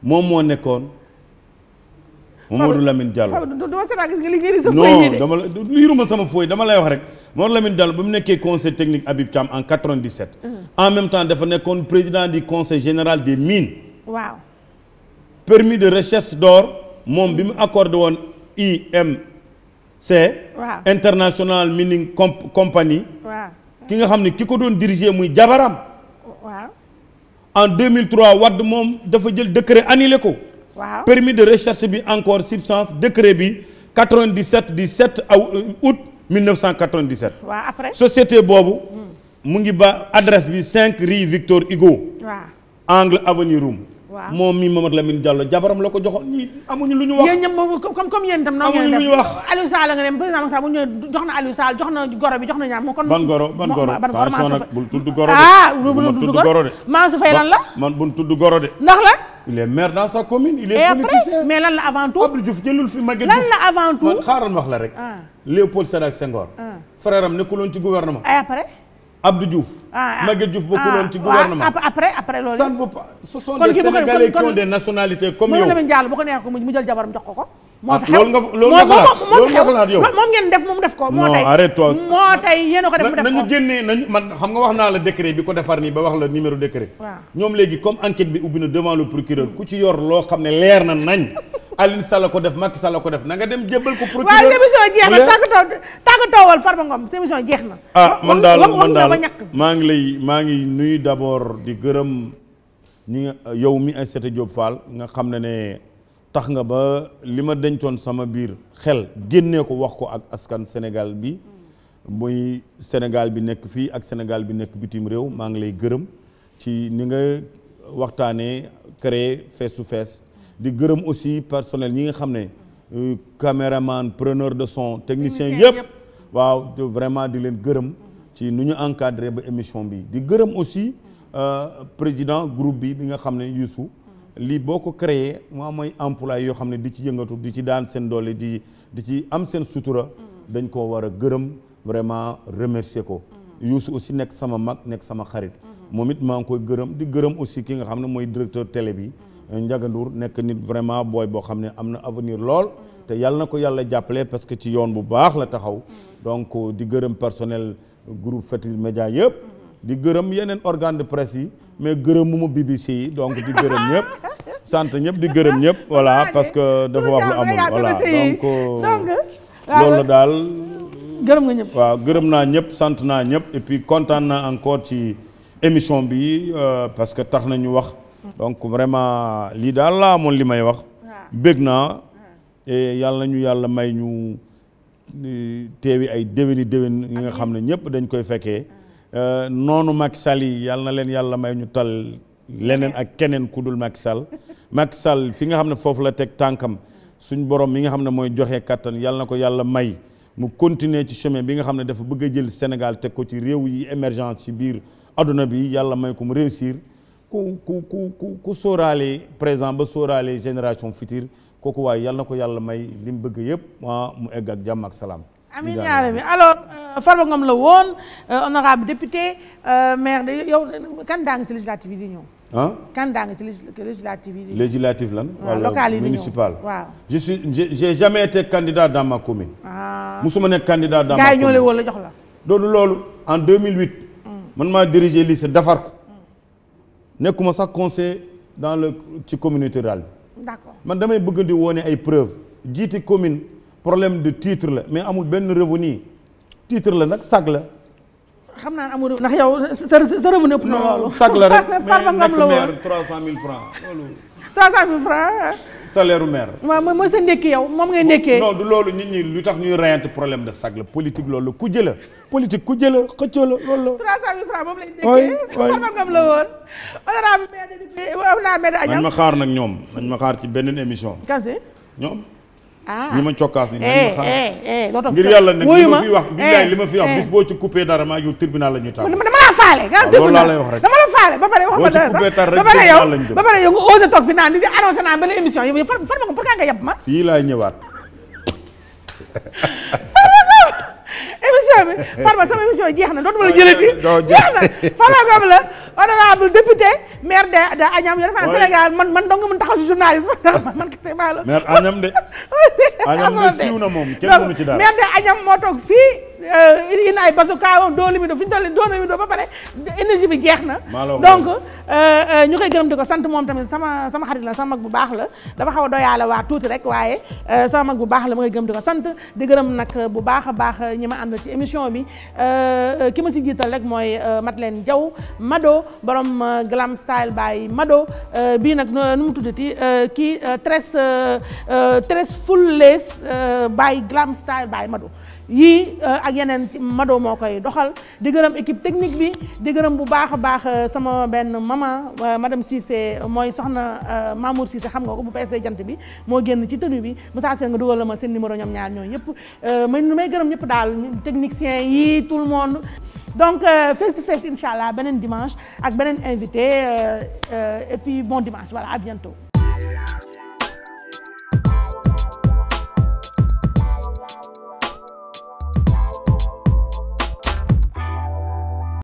moom moo nekkoon Mamadou Lamine Diallo non dama liiruma sama fooy dama lay wax rek Mamadou Lamine Diallo ba mu nekkee conseil technique Habib Thiam en 97 en même temps dafa nekkoon président du conseil général des mines waaw permis de recherche d'or moom bi mu accordé woon IMC International Mining Company ki nga xam ne ki ko doon diriger muy jabaram en 2003 Wade moom dafa jël décret annulé ko permis de recherche bi encore substance décret bi 97 du 7 août 1997 après société boobu mu ngi ba adresse bi 5 rue Victor Hugo angle avenue Roume moom mi Mamadou Lamine Diallo jabaram la ko joxoon ñii amuñu lu ñu wax yéen ñëpp comme yéen tam amuñu lu ñu wax Aliou Sall nga ne président Macky Sall bu ñu jox na Aliou Sall jox na goro bi jox na ñaar moom kon ban goro attention nag bul tudd goro de bul tudd goro de Mansour Faye lan la man bul tudd goro de ndax la il est maire dans sa commune il est politicien mais lan la avant tout Abdou Diouf jëlul fi Maguette Diouf lan la avant tout man xaaral wax la rek Léopold Sédar Senghor frère am nekkuloon ci gouvernement ay après Abdou Diouf Maguette Diouf bokkuloon ci gouvernement après loolu ça ne veut pas ce sont des Sénégalais qui ont des nationalités comme yow Lamine Diallo bu ko neex ko mu jël jabaram jox ko moo fi loolu nga xalaat yow moom ngeen def moom def ko moo non tey arrête-toi moo tey yéen a ko def mu def ko nañu génnee nañu man xam nga wax naa la décret bi ko defar nii ba wax la numéro décret ñoom léegi comme enquête bi ubbi na devant le procureur ku ci yor loo xam ne leer na nañ Aliou Sall ko def Macky Sall ko def na nga dem jébbal ko procureur waaw émission jeex na tàggatoowal Farba Ngom émission jeex na man daal maa ngi nuyu d'abord di gërëm ñi yow mi Aïssatou Diop Fall nga xam ne tax nga ba li ma dencoon sama biir xel génnee ko wax ko ak askan Sénégal bi muy Sénégal bi nekk fii ak Sénégal bi nekk bitim réew maa ngi lay gërëm ci ni nga waxtaanee créer face to face di gërëm aussi personnel ñi nga xam ne caméraman preneur de son technicien yëpp waaw vraiment di leen gërëm ci nu ñu encadré ba émission bi di gërëm aussi président groupe bi nga xam ne Youssou lii boo ko créé moo mooy emploi yoo xam ne di ci yëngatu di ci daan seen doole di ci am seen sutura dañ koo war a gërëm vraiment remercier ko Youssou aussi nekk sama mag nekk sama xarit moom it maa ngi koy gërëm di gërëm aussi ki nga xam ne mooy directeur télé bi Ndiaga Ndour nekk nit vraiment booy boo xam ne am na avenir lool te yàlla na ko yàlla jàppale parce que ci yoon bu baax la taxaw donc di gërëm personnel groupe Futurs Médias yëpp di gërëm yeneen organe de presse yi mais gërëm mu BBC yi donc di gërëm ñëpp sant ñëpp di gërëm ñëpp voilà parce que dafa wax lu amul voilà donc loolu daal gërëm nga ñëpp waaw gërëm naa ñëpp sant naa ñëpp et puis kontaan naa encore ci émission bi parce que tax nañu wax donc vraiment lii daal laa amoon li may wax bég naa et yàlla nañu yàlla may ñu teewi ay déwéni déwén yi nga xam ne ñëpp dañ koy fekkee noonu Macky Sall yi yàlla na leen yàlla may ñu tal leneen ak keneen ku dul Macky Sall Macky Sall fi nga xam ne foofu la teg tànkam suñ borom mi nga xam ne mooy joxe kattan yàlla na ko yàlla may mu continuer ci chemin bi nga xam ne dafa bëgg a jël Sénégal teg ko ci réew yi émergent ci biir adduna bi yàlla may ko mu réussir ku sóoraale présent ba sóoraale génération future kooku waaye yàlla na ko yàlla may li mu bëgg yëpp mu egg ak jàmm ak salaam. amiin yaa rabbi alors Farba Ngom la woon honorable député maire de yow candidat nga ci législative yi di ñëw. ah candidat nga ci législative yi di ñëw. législative lan. waaw local yi di ñëw municipal. waaw j'ai jamais été candidat dans ma commune. musuma nekk candidat dans ma commune. gars yi ñoo lay woo la jox la. loolu en 2008. man maa dirigé lycée defar ko. nekkuma sax conseil ci communauté rurale bi. d'accord man damay bëgg di wone ay preuves jiite commune problème de titre la mais amul benn revenu titre la nag sag la. xam naa amul ndax yow sa revenu ëpp na loolu. sag la rek Farba mais Ngom la nekk woon maire 300 000 francs loolu. 300 000 francs. salaire u maire. waaw mooy sa ndékki yow moom ngay ndékkee. non du loolu nit ñi lu tax ñuy reyante problème de sag la politique loolu la ku jëla politique ku jëla xëccoo la loolu la. 300 000 francs moom lay ndékkee. Farba Ngom la woon. honorable maire nañ ma xaar nag ñoom nañ ma xaar ci beneen émission. Kansi ñoom. ah ñi ma cokkaas ni nañ ma xaar. ngir ngir yàlla nag li ma fi wax billaay li ma fi wax bis boo ci coupé dara maa ngi tribunal la ñuy taal. dama la faale. loolu laa lay wax rek dama la faale ba pare wax ma dara sax ba pare yow nga osé toog fi naan di annoncé naan benn émission yow Farba Ngom pourquoi nga yab ma. fii laay ñëwaat. émission bi Farba sama émission jeex na dootuma la jëlati. jeex na Farba Ngom la honorable député maire de Agnam yoo defe naa Sénégal man dong nga mën taxaw si journaliste man kese maa la. maire Agnam de. Agnam de siiw na moom kenn mënu ci dara. maire de Agnam moo toog fii indi ay bazooka woon doo limi do fi ñu toll doon limi do ba pare énergie bi jeex na. donc ñu koy gërëm di ko sant moom tamit sama xarit la sama mag bu baax la dafa xaw a doyaale waa tuuti rek waaye sama mag bu baax la ma koy gërëm di ko sant di gërëm nag bu baax a baax ñi ma ànd ci émission bi ki ma si jiital rek mooy Madeleine Diaw Mado borom glam style by Mado bii nag nu mu tuddati kii tres full lace by glam style by Mado yii ak yeneen ci Mado moo koy doxal di gërëm équipe technique bi di gërëm bu baax a baax sama benn maman madame Cissé mooy soxna Mamour Cissé xam nga ko bu peesee jant bi moo génn ci tenue bi Moussa Seye nga dugal la ma seen numéro ñoom ñaar ñooyu yëpp may gërëm ñëpp daal technicien yi tout le monde donc face to face incha allah beneen dimanche ak beneen invité et puis bon dimanche voilà à bientôt.